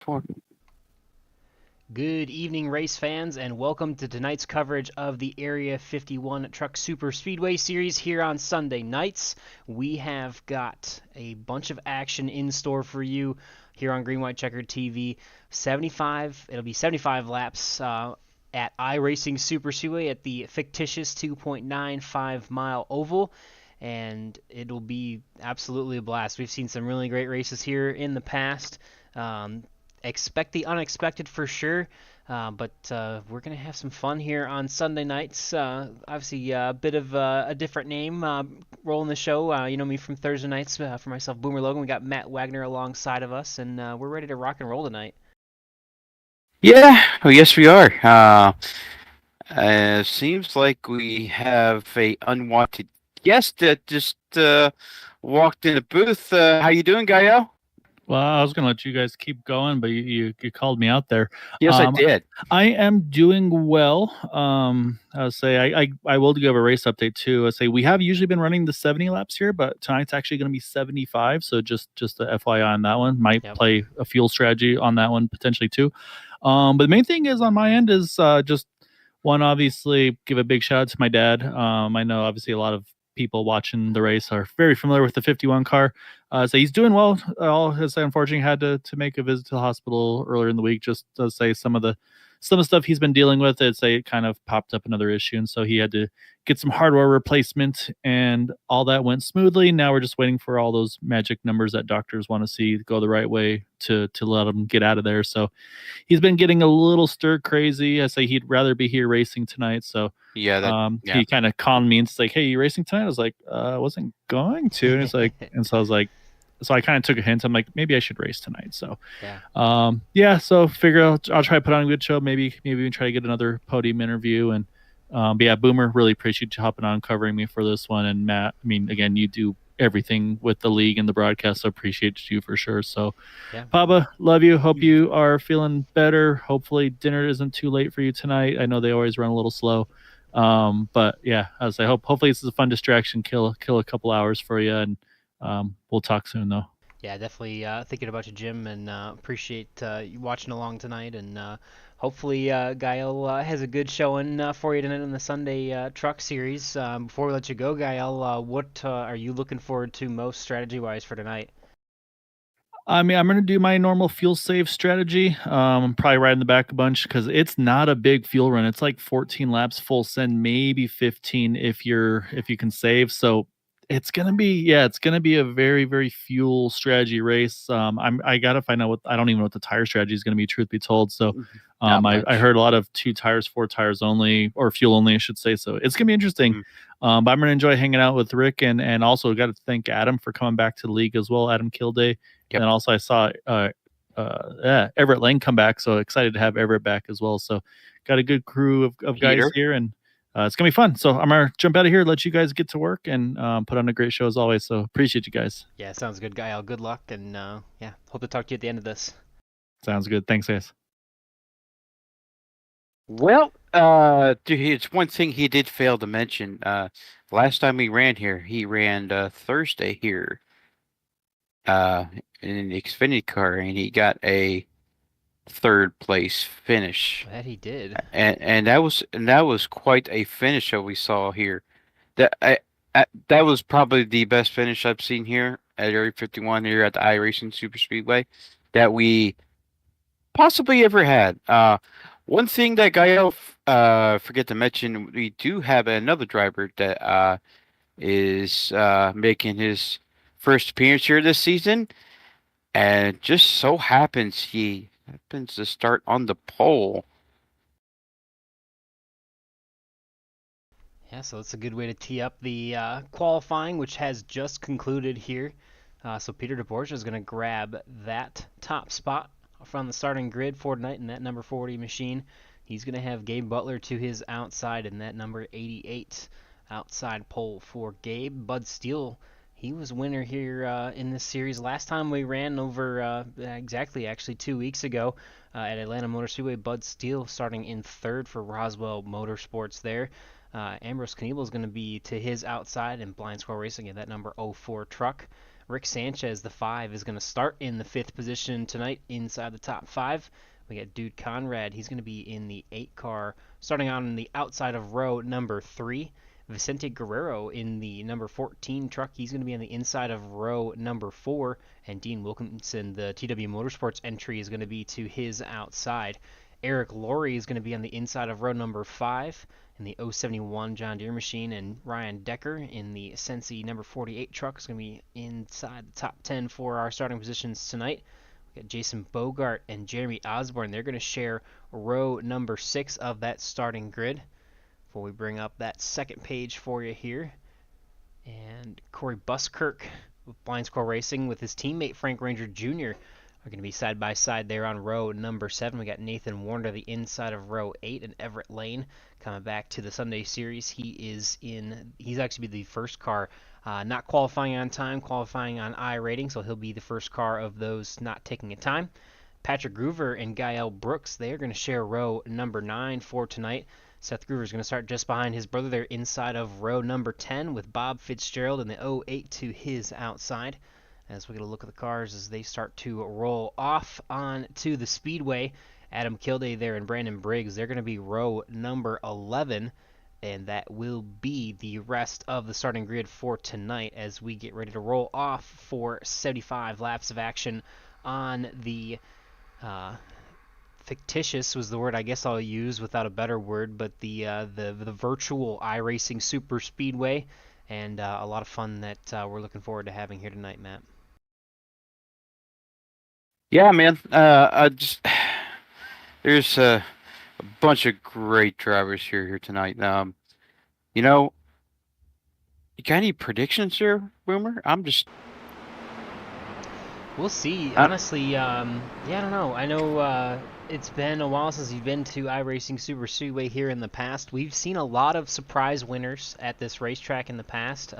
for. Good evening, race fans, and welcome to tonight's coverage of the Area 51 Truck Super Speedway Series here on Sunday nights. We have got a bunch of action in store for you here on Green White Checkered TV. It'll be 75 laps at iRacing Super Speedway at the fictitious 2.95 mile oval. And it'll be absolutely a blast. We've seen some really great races here in the past. Expect the unexpected for sure, but we're going to have some fun here on Sunday nights. Obviously, a bit of a different name rolling the show. You know me from Thursday nights. For myself, Boomer Logan, we got Matt Wagner alongside of us, and we're ready to rock and roll tonight. Yeah, well, yes, we are. Seems like we have a unwanted guest that just walked in the booth. How you doing, Gael? Well, I was going to let you guys keep going, but you called me out there. Yes, I Um, did. I am doing well. I'll say I will give a race update too. I say we have usually been running the 70 laps here, but tonight's actually going to be 75. So just a FYI on that one. Might Yep. play a fuel strategy on that one potentially too. But the main thing is on my end is just one, obviously give a big shout out to my dad. I know obviously a lot of people watching the race are very familiar with the 51 car. So he's doing well. All his unfortunately had to make a visit to the hospital earlier in the week. Just to say some of the stuff he's been dealing with. It say it kind of popped up another issue, and so he had to get some hardware replacement, and all that went smoothly. Now we're just waiting for all those magic numbers that doctors want to see go the right way to let him get out of there. So he's been getting a little stir crazy. I say he'd rather be here racing tonight. So Yeah. he kind of conned me and it's like, "Hey, you racing tonight?" I was like, "I wasn't going to." And it's like, and so I was like, so I kind of took a hint. I'm like, maybe I should race tonight. So, Yeah. yeah. So figure I'll try to put on a good show. Maybe we can try to get another podium interview. And but yeah, Boomer, really appreciate you hopping on, covering me for this one. And Matt, I mean, again, you do everything with the league and the broadcast, so appreciate you for sure. So, Yeah. Papa, love you. Hope you are feeling better. Hopefully, dinner isn't too late for you tonight. I know they always run a little slow. But yeah, as I hopefully this is a fun distraction, kill a couple hours for you, and we'll talk soon though. Yeah, definitely thinking about you, Jim, and appreciate you watching along tonight. And hopefully, Gael has a good showing for you tonight in the Sunday Truck Series. Before we let you go, Gael, what are you looking forward to most strategy-wise for tonight? I mean, I'm gonna do my normal fuel save strategy. I'm probably riding the back a bunch because it's not a big fuel run. It's like 14 laps full send, maybe 15 if you can save. So it's gonna be a very fuel strategy race. I gotta find out what I don't even know what the tire strategy is gonna be. Truth be told, so Not I much. heard a lot of 2 tires, 4 tires only, or fuel only, I should say. So it's gonna be interesting. Mhm. But I'm gonna enjoy hanging out with Rick and also got to thank Adam for coming back to the league as well. Adam Kilday. Yep. And also I saw Everett Lane come back, so excited to have Everett back as well. So got a good crew of guys Peter. here, and it's gonna be fun. So I'm gonna jump out of here, let you guys get to work, and put on a great show as always. So appreciate you guys. Yeah, sounds good, Gael. Good luck, and yeah, hope to talk to you at the end of this. Sounds good. Thanks, guys. Well, it's one thing he did fail to mention. Last time he ran here, he ran Thursday here, in an Xfinity car, and he got a third place finish. That he did. And that was quite a finish that we saw here. That was probably the best finish I've seen here at Area 51 here at the iRacing Superspeedway that we possibly ever had. One thing that Gael forget to mention, we do have another driver that is making his first appearance here this season, and it just so happens he happens to start on the pole. Yeah, so that's a good way to tee up the qualifying, which has just concluded here. So Peter DeBorgia is going to grab that top spot from the starting grid for tonight in that number 40 machine. He's going to have Gabe Butler to his outside in that number 88 outside pole for Gabe. Bud Steele, he was winner here in this series. Last time we ran over exactly actually 2 weeks ago at Atlanta Motor Speedway, Bud Steele starting in third for Roswell Motorsports there. Ambrose Kniebel is going to be to his outside in Blind Squirrel Racing in that number 04 truck. Rick Sanchez, the 5, is going to start in the 5th position tonight inside the top 5. We got Dude Conrad. He's going to be in the 8 car, starting on the outside of row number 3. Vicente Guerrero in the number 14 truck. He's going to be on the inside of row number 4. And Dean Wilkinson, the TW Motorsports entry, is going to be to his outside. Eric Laurie is going to be on the inside of row number 5 in the 071 John Deere machine, and Ryan Decker in the Sensi number 48 truck is going to be inside the top 10 for our starting positions tonight. We got Jason Bogart and Jeremy Osborne. They're going to share row number 6 of that starting grid. Before we bring up that second page for you here, and Corey Buskirk with Blind Squirrel Racing with his teammate Frank Ranger Jr. are going to be side by side there on row number 7. We got Nathan Warner the inside of row 8, and Everett Lane coming back to the Sunday Series. He's actually the first car not qualifying on time, qualifying on iRating, so he'll be the first car of those not taking a time. Patrick Groover and Gael Brooks, they're going to share row number 9 for tonight. Seth Groover is going to start just behind his brother there inside of row number 10 with Bob Fitzgerald in the 08 to his outside. As we get a look at the cars as they start to roll off on to the speedway. Adam Kilday there and Brandon Briggs, they're going to be row number 11, and that will be the rest of the starting grid for tonight as we get ready to roll off for 75 laps of action on the fictitious was the word I guess I'll use without a better word, but the virtual iRacing Superspeedway, and a lot of fun that we're looking forward to having here tonight, Matt. Yeah, man. There's a bunch of great drivers here tonight. You know, you got any predictions here, Boomer? We'll see. Honestly, yeah, I don't know. I know it's been a while since you've been to iRacing Superspeedway here in the past. We've seen a lot of surprise winners at this racetrack in the past.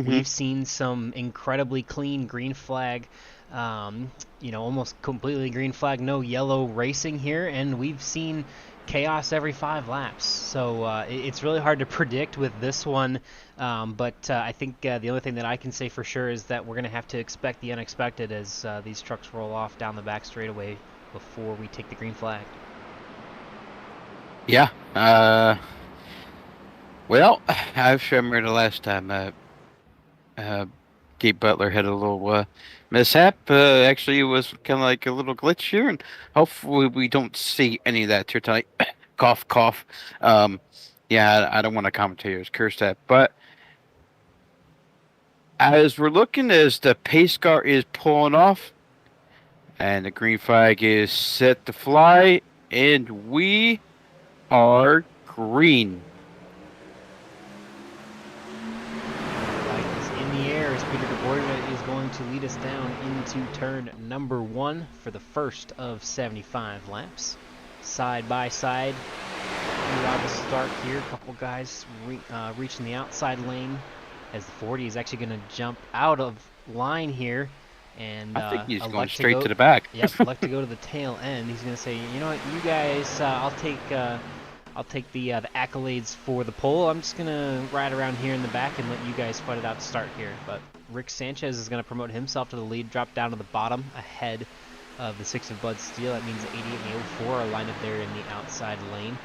We've seen some incredibly clean green flag, almost completely green flag, no yellow racing here, and we've seen chaos every 5 laps. So it's really hard to predict with this one, but I think the only thing that I can say for sure is that we're going to have to expect the unexpected as these trucks roll off down the back straightaway before we take the green flag. Yeah. Well, I remember the last time Gabe Butler had a little mishap. Actually, it was kind of like a little glitch here, and hopefully we don't see any of that here tonight. Cough, cough. Yeah, I don't want to commentators curse that, but as we're looking as the pace car is pulling off, and the green flag is set to fly, and we are green. Flag is in the air as Peter DeBorda is going to lead us down into turn number 1 for the first of 75 laps. Side by side throughout the start here, a couple guys reaching the outside lane as the 40 is actually going to jump out of line here. And I think he's going straight to the back. Yep, like to go to the tail end. He's going to say, you know what, you guys, I'll take the accolades for the pole. I'm just going to ride around here in the back and let you guys fight it out to start here. But Rick Sanchez is going to promote himself to the lead, drop down to the bottom ahead of the 6 of Bud Steele. That means 88 and 04 are lined up there in the outside lane.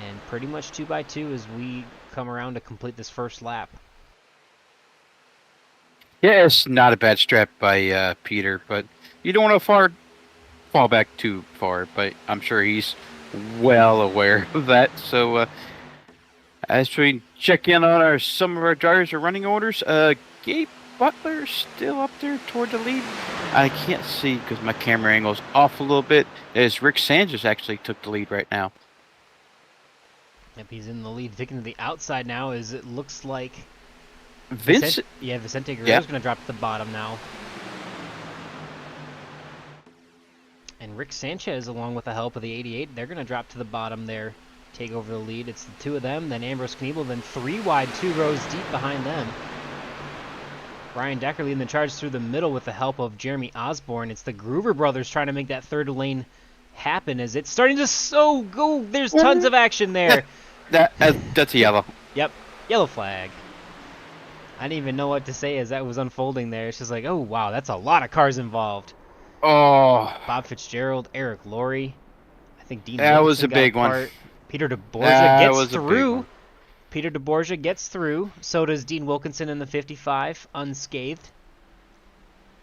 And pretty much 2 by 2 as we come around to complete this first lap. Yeah, it's not a bad strap by Peter, but you don't want to fall back too far. But I'm sure he's well aware of that. So as we check in on some of our drivers or running orders, Gabe Butler still up there toward the lead. I can't see because my camera angle's off a little bit. As Rick Sanchez actually took the lead right now. Yep, he's in the lead. Taking to the outside now as it looks like Vicente Guerrero's going to drop to the bottom now. And Rick Sanchez, along with the help of the 88, they're going to drop to the bottom there, take over the lead. It's the 2 of them, then Ambrose Kniebel, then 3 wide, 2 rows deep behind them. Ryan Decker leading the charge through the middle with the help of Jeremy Osborne. It's the Groover brothers trying to make that 3rd lane happen as it's starting to go. There's tons of action there. That's a yellow. Yep, yellow flag. I didn't even know what to say as that was unfolding there. It's just like, oh, wow, that's a lot of cars involved. Oh, Bob Fitzgerald, Eric Laurie. I think Dean that was Wilkinson a got a big one. part. Peter DeBorgia That gets was a big through. one. Peter DeBorgia gets through. So does Dean Wilkinson in the 55, unscathed.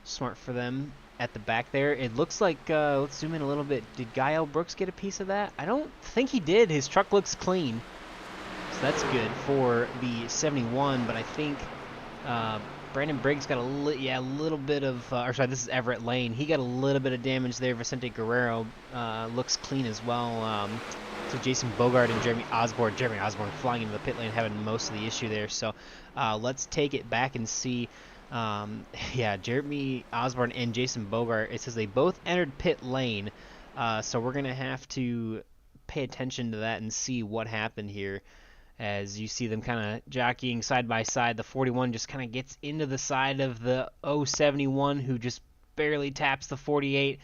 Smart for them at the back there. It looks like, let's zoom in a little bit. Did Guy Brooks get a piece of that? I don't think he did. His truck looks clean. So that's good for the 71, but I think Brandon Briggs got a little bit of, or sorry, this is Everett Lane. He got a little bit of damage there. Vicente Guerrero looks clean as well. So Jason Bogart and Jeremy Osborne. Jeremy Osborne flying into the pit lane, having most of the issue there. So let's take it back and see. Yeah, Jeremy Osborne and Jason Bogart. It says they both entered pit lane. So we're gonna have to pay attention to that and see what happened here. As you see them kind of jockeying side by side, the 41 just kind of gets into the side of the 071, who just barely taps the 48.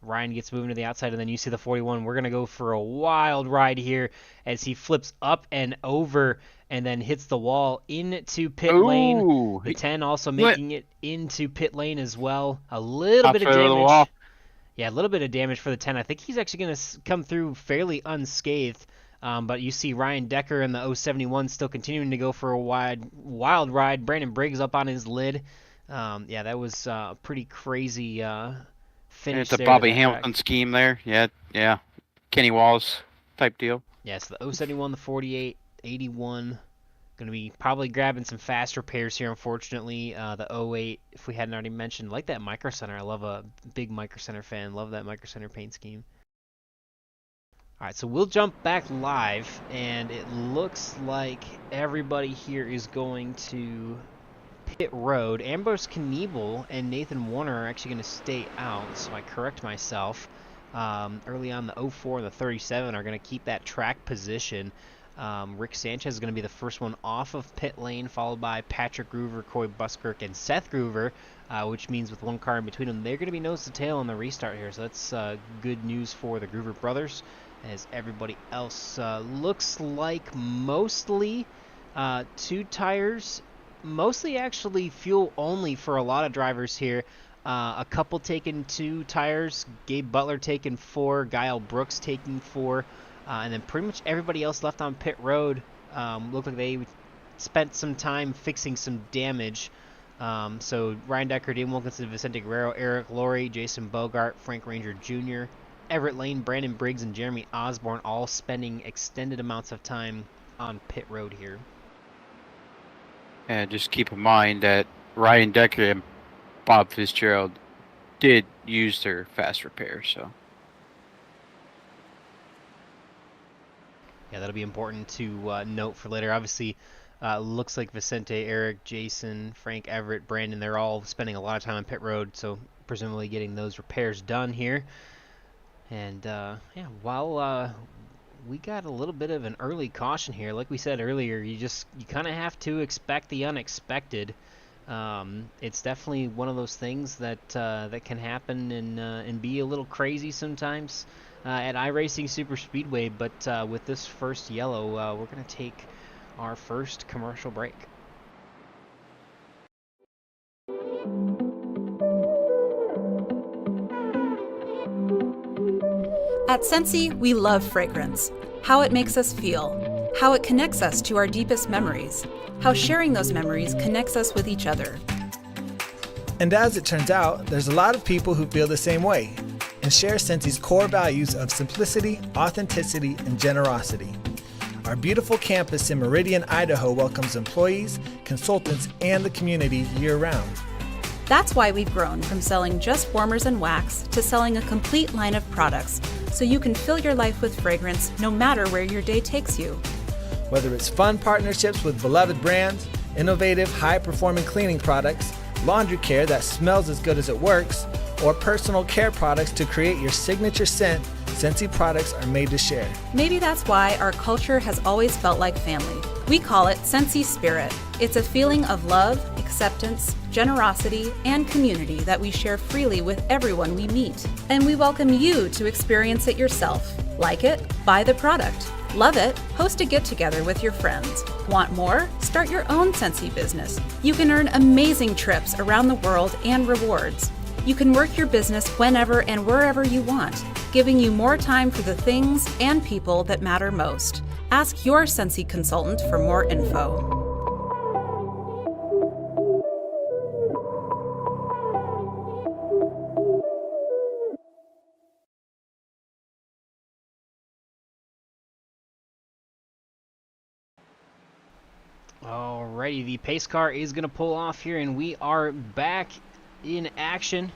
Ryan gets moving to the outside, and then you see the 41. We're going to go for a wild ride here as he flips up and over and then hits the wall into pit lane. The 10 also making it into pit lane as well. A little bit of damage. Yeah, a little bit of damage for the 10. I think he's actually going to come through fairly unscathed. But you see Ryan Decker and the 071 still continuing to go for a wild ride. Brandon Briggs up on his lid. Yeah, that was a pretty crazy finish. It's a Bobby Hamilton scheme there. Yeah. Kenny Walls type deal. Yeah, so the 071, the 48, 81. Going to be probably grabbing some fast repairs here, unfortunately. The 08, if we hadn't already mentioned, like that Micro Center. I love a big Micro Center fan. Love that Micro Center paint scheme. Alright, so we'll jump back live, and it looks like everybody here is going to pit road. Ambrose Knievel and Nathan Warner are actually going to stay out, so I correct myself. Early on, the 04 and the 37 are going to keep that track position. Rick Sanchez is going to be the first one off of pit lane, followed by Patrick Groover, Coy Buskirk, and Seth Groover, which means with one car in between them, they're going to be nose to tail on the restart here, so that's good news for the Groover brothers. As everybody else looks like mostly 2 tires, mostly actually fuel only for a lot of drivers here. A couple taking 2 tires, Gabe Butler taking 4, Guile Brooks taking 4, and then pretty much everybody else left on pit road looked like they spent some time fixing some damage. So Ryan Decker, Dean Wilkinson, Vicente Guerrero, Eric Laurie, Jason Bogart, Frank Ranger Jr., Everett Lane, Brandon Briggs, and Jeremy Osborne all spending extended amounts of time on pit road here. And just keep in mind that Ryan Decker and Bob Fitzgerald did use their fast repair, so. Yeah, that'll be important to note for later. Obviously, looks like Vicente, Eric, Jason, Frank, Everett, Brandon, they're all spending a lot of time on pit road, so presumably getting those repairs done here. And yeah, while we got a little bit of an early caution here, like we said earlier, you kind of have to expect the unexpected. It's definitely one of those things that that can happen and be a little crazy sometimes at iRacing Superspeedway. But with this first yellow, we're going to take our first commercial break. At Scentsy, we love fragrance, how it makes us feel, how it connects us to our deepest memories, how sharing those memories connects us with each other. And as it turns out, there's a lot of people who feel the same way and share Scentsy's core values of simplicity, authenticity, and generosity. Our beautiful campus in Meridian, Idaho welcomes employees, consultants, and the community year-round. That's why we've grown from selling just warmers and wax to selling a complete line of products, so you can fill your life with fragrance no matter where your day takes you. Whether it's fun partnerships with beloved brands, innovative, high-performing cleaning products, laundry care that smells as good as it works, or personal care products to create your signature scent, Scentsy products are made to share. Maybe that's why our culture has always felt like family. We call it Scentsy Spirit. It's a feeling of love, acceptance, generosity, and community that we share freely with everyone we meet. And we welcome you to experience it yourself. Like it, buy the product. Love it? Host a get-together with your friends. Want more? Start your own Sensi business. You can earn amazing trips around the world and rewards. You can work your business whenever and wherever you want, giving you more time for the things and people that matter most. Ask your Sensi consultant for more info. Alrighty, the pace car is going to pull off here, and we are back in action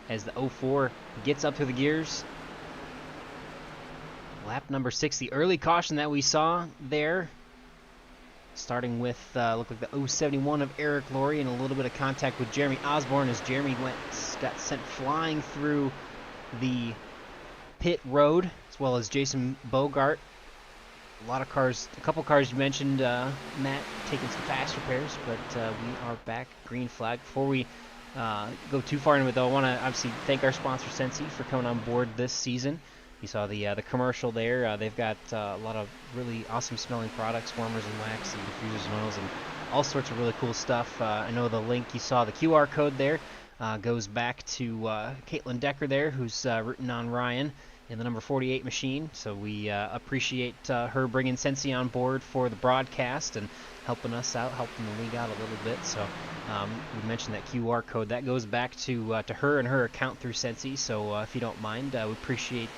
as the 04 gets up to the gears. Lap number 6, the early caution that we saw there, starting with looked like the 071 of Eric Laurie and a little bit of contact with Jeremy Osborne as Jeremy got sent flying through the pit road, as well as Jason Bogart. A lot of cars, a couple cars you mentioned, Matt, taking some fast repairs, but we are back, green flag. Before we go too far into it, though, I want to obviously thank our sponsor, Sensi, for coming on board this season. You saw the commercial there. They've got a lot of really awesome smelling products, warmers and wax and diffusers and oils and all sorts of really cool stuff. I know the link you saw, the QR code there, goes back to Caitlin Decker there, who's rooting on Ryan in the number 48 machine. So we appreciate her bringing Sensi on board for the broadcast and helping us out, helping the league out a little bit. So we mentioned that QR code. That goes back to her and her account through Sensi. So if you don't mind, we appreciate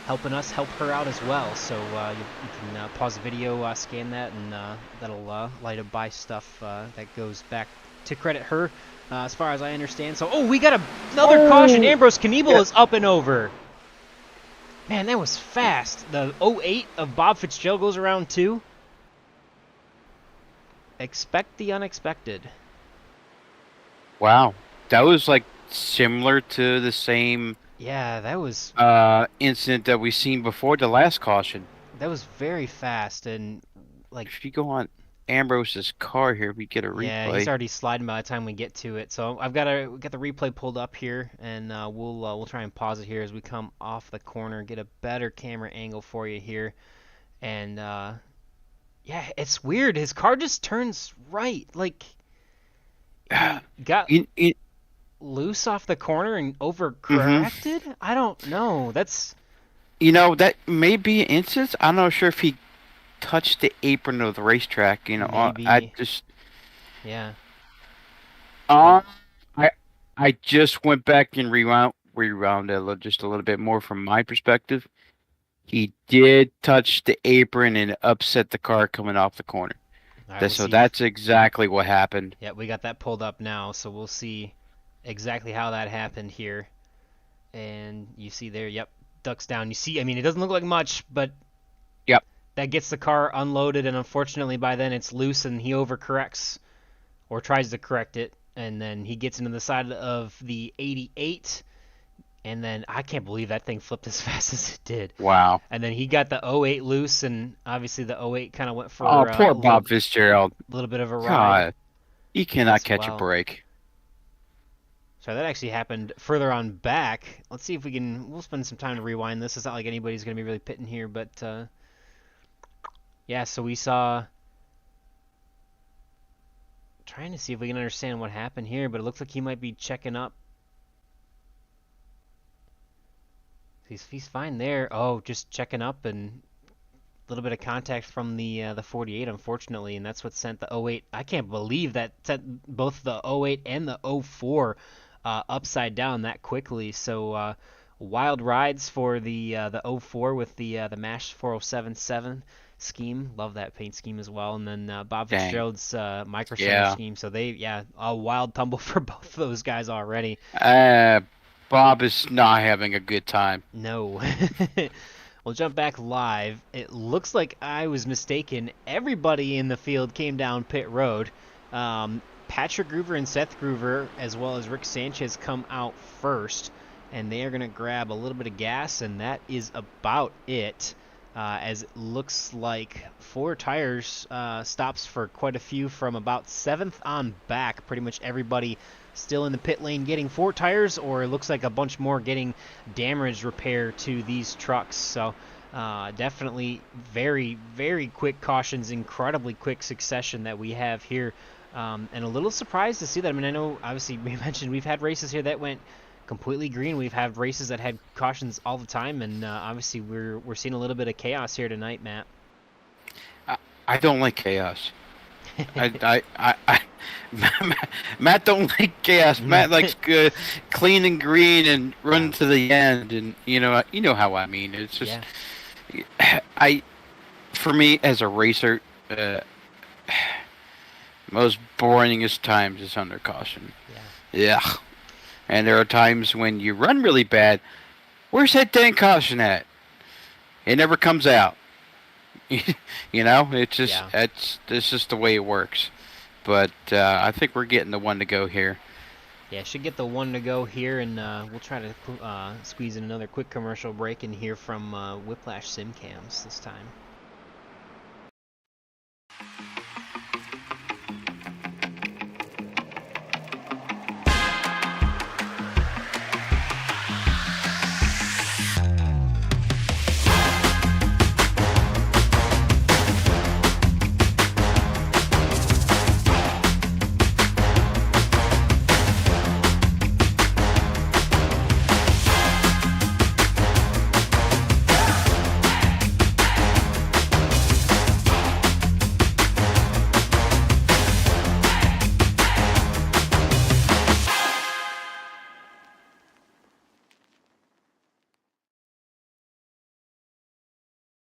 helping us help her out as well. So you can pause the video, scan that, and that'll light up buy stuff that goes back to credit her, as far as I understand. So, we got another caution. Ambrose Kniebel is up and over. Man, that was fast. The 08 of Bob Fitzgerald goes around 2. Expect the unexpected. Wow. That was like similar to the same Yeah, that was incident that we seen before the last caution. very fast, and like If you go on Ambrose's car here, we get a replay. yeah, he's already sliding by the time we get to it. So we got the replay pulled up here, and we'll try and pause it here as we come off the corner, get a better camera angle for you here, and yeah, it's weird. His car just turns right, like he got loose off the corner and overcorrected. I don't know. That's that may be an instance. I'm not sure if he touched the apron of the racetrack. Maybe. I just yeah. I just went back and rewound it just a little bit more from my perspective. He did touch the apron and upset the car coming off the corner. All right, So that's exactly what happened. Yeah, we got that pulled up now, so we'll see exactly how that happened here. And you see there, yep, ducks down. You see, I mean, it doesn't look like much, but Yep. that gets the car unloaded, and unfortunately by then it's loose and he overcorrects or tries to correct it, and then he gets into the side of the 88, and then I can't believe that thing flipped as fast as it did. Wow. And then he got the 08 loose, and obviously the 08 kind of went for Poor Bob Fitzgerald. a little bit of a ride. God, he cannot as catch well. a break. So that actually happened further on back. Let's see if we'll spend some time to rewind this. It's not like anybody's going to be really pitting here, but yeah, so we saw, trying to see if we can understand what happened here, but it looks like he might be checking up. He's fine there. Oh, just checking up, and a little bit of contact from the 48, unfortunately, and that's what sent the 08. I can't believe that sent both the 08 and the 04 upside down that quickly. So wild rides for the 04 with the MASH 4077 scheme. Love that paint scheme as well. And then Bob Fitzgerald's Microsoft scheme. So a wild tumble for both of those guys already. Bob is not having a good time. No. We'll jump back live. It looks like I was mistaken. Everybody in the field came down pit road. Patrick Groover and Seth Groover, as well as Rick Sanchez, come out first, and they are going to grab a little bit of gas, and that is about it, as it looks like 4 tires stops for quite a few from about 7th on back. Pretty much everybody still in the pit lane getting 4 tires, or it looks like a bunch more getting damage repair to these trucks. So Definitely very, very quick cautions, incredibly quick succession that we have here. And a little surprised to see that. I mean, I know, obviously, we mentioned we've had races here that went completely green. We've had races that had cautions all the time, and obviously we're seeing a little bit of chaos here tonight, Matt. I don't like chaos. I Matt don't like chaos. Matt likes good, clean and green, and run to the end. And you know how I mean. It's just for me as a racer, most boringest times is under caution. Yeah. And there are times when you run really bad. Where's that dang caution at? It never comes out. It's just it's just the way it works. But I think we're getting the one to go here. Yeah, should get the one to go here, and we'll try to squeeze in another quick commercial break and hear from Whiplash Simcams this time.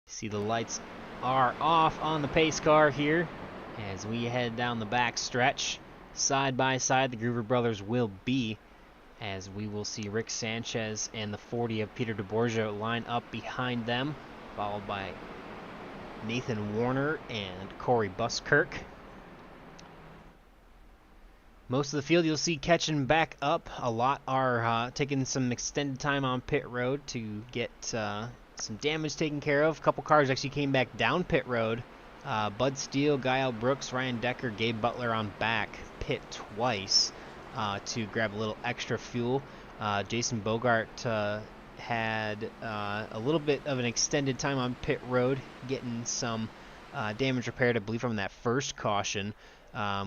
See, the lights are off on the pace car here as we head down the back stretch. Side by side, the Groover brothers will be, as we will see Rick Sanchez and the 40 of Peter DeBorgia line up behind them, followed by Nathan Warner and Corey Buskirk. Most of the field you'll see catching back up. A lot are taking some extended time on pit road to get some damage taken care of. A couple cars actually came back down pit road. Bud Steele, Guy Brooks, Ryan Decker, Gabe Butler on back pit twice to grab a little extra fuel. Jason Bogart had a little bit of an extended time on pit road, getting some damage repaired, I believe, from that first caution.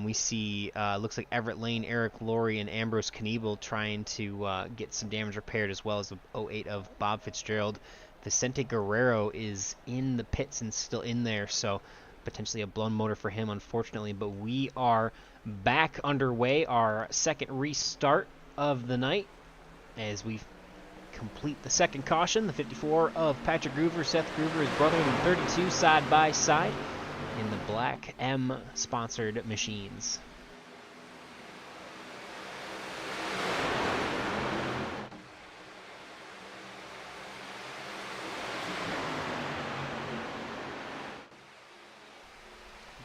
We see, looks like Everett Lane, Eric Laurie, and Ambrose Kniebel trying to get some damage repaired, as well as the 08 of Bob Fitzgerald. Vicente Guerrero is in the pits and still in there, so potentially a blown motor for him, unfortunately. But we are back underway, our second restart of the night, as we complete the second caution. The 54 of Patrick Groover, Seth Groover, his brother, and the 32 side by side in the Black M sponsored machines.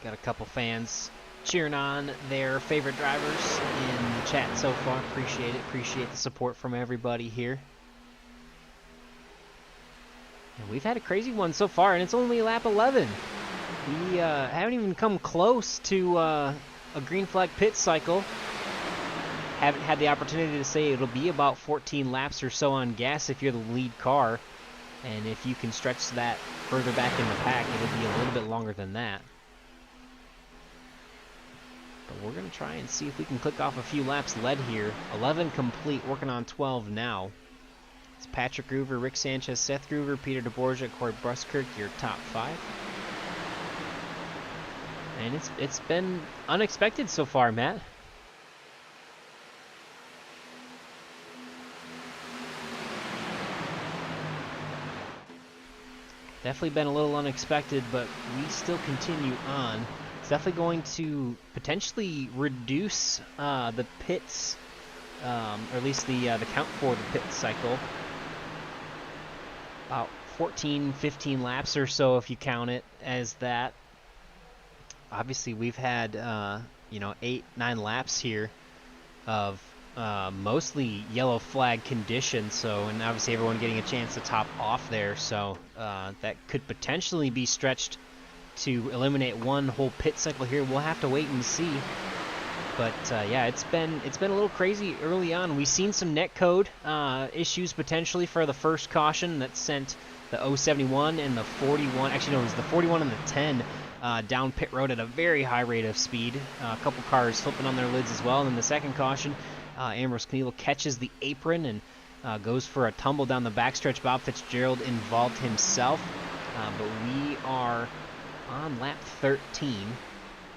Got a couple fans cheering on their favorite drivers in the chat so far. Appreciate it. Appreciate the support from everybody here. And we've had a crazy one so far, and it's only lap 11. We haven't even come close to a green flag pit cycle. Haven't had the opportunity to say it'll be about 14 laps or so on gas if you're the lead car. And if you can stretch that further back in the pack, it'll be a little bit longer than that. But we're going to try and see if we can click off a few laps led here. 11 complete, working on 12 now. It's Patrick Groover, Rick Sanchez, Seth Groover, Peter DeBorgia, Corey Buskirk, your top 5. And it's been unexpected so far, Matt. Definitely been a little unexpected, but we still continue on. It's definitely going to potentially reduce the pits, or at least the count for the pit cycle. About 14, 15 laps or so if you count it as that. Obviously, we've had 8, 9 laps here of mostly yellow flag conditions. So, and obviously everyone getting a chance to top off there. So that could potentially be stretched to eliminate one whole pit cycle here. We'll have to wait and see. But yeah, it's been a little crazy early on. We've seen some netcode issues potentially for the first caution that sent the 071 and the 41. Actually, no, it was the 41 and the 10 down pit road at a very high rate of speed. A couple cars flipping on their lids as well. And then the second caution, Ambrose Knievel catches the apron and goes for a tumble down the backstretch. Bob Fitzgerald involved himself, but we are on lap 13.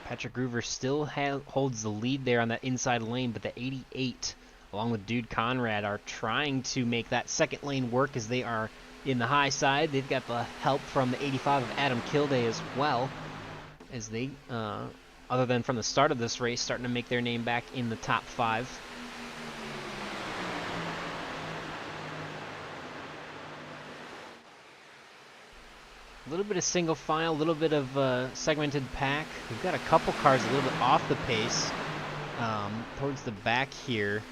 Patrick Groover still holds the lead there on that inside lane, but the 88, along with Dude Conrad, are trying to make that second lane work as they are in the high side. They've got the help from the 85 of Adam Kilday as well, as they, other than from the start of this race, starting to make their name back in the top 5. A little bit of single file, a little bit of segmented pack. We've got a couple cars a little bit off the pace towards the back here.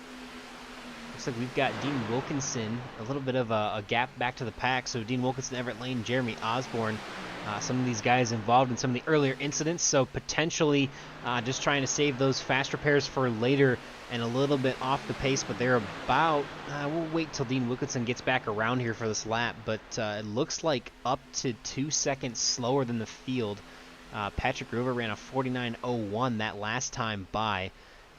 Looks like we've got Dean Wilkinson, a little bit of a gap back to the pack. So Dean Wilkinson, Everett Lane, Jeremy Osborne, some of these guys involved in some of the earlier incidents. So potentially just trying to save those fast repairs for later and a little bit off the pace. But they're about, we'll wait till Dean Wilkinson gets back around here for this lap. But it looks like up to 2 seconds slower than the field. Patrick Groover ran a 49.01 that last time by.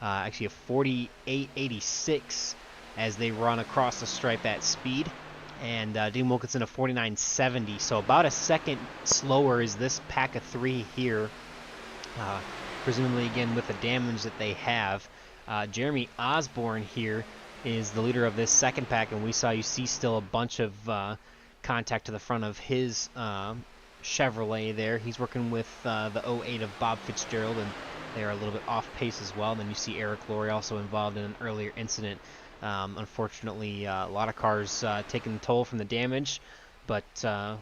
Actually a 48.86 as they run across the stripe at speed. And Dean Wilkinson a 49.70, so about a second slower is this pack of 3 here, presumably again with the damage that they have. Jeremy Osborne here is the leader of this second pack, and you see still a bunch of contact to the front of his Chevrolet there. He's working with the 08 of Bob Fitzgerald, and they are a little bit off pace as well. Then you see Eric Laurie also involved in an earlier incident. Unfortunately, a lot of cars taking the toll from the damage, but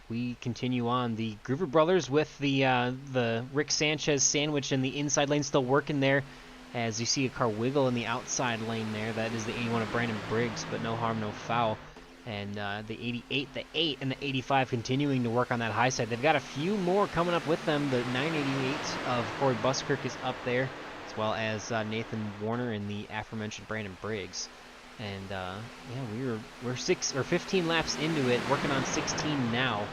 we continue on. The Groover brothers with the Rick Sanchez sandwich in the inside lane still working there, as you see a car wiggle in the outside lane there. That is the 81 of Brandon Briggs, but no harm, no foul. And the 88, the 8, and the 85 continuing to work on that high side. They've got a few more coming up with them. The 988 of Corey Buskirk is up there, as well as Nathan Warner and the aforementioned Brandon Briggs. And yeah, we're 15 laps into it, working on 16 now,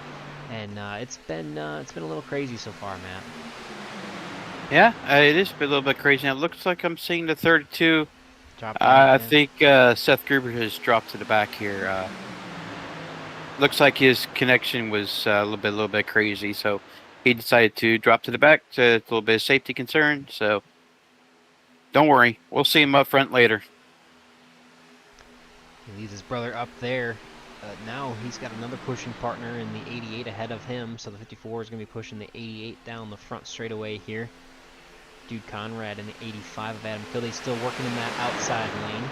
and it's been a little crazy so far, Matt. Yeah, it is a little bit crazy. Now it looks like I'm seeing the 32. I think Seth Gruber has dropped to the back here. Looks like his connection was a little bit crazy, so he decided to drop to the back. It's a little bit of safety concern, so don't worry, we'll see him up front later. He leaves his brother up there. Now he's got another pushing partner in the 88 ahead of him, so the 54 is going to be pushing the 88 down the front straightaway here. Dude Conrad and the 85 of Adam Kilday still working in that outside lane,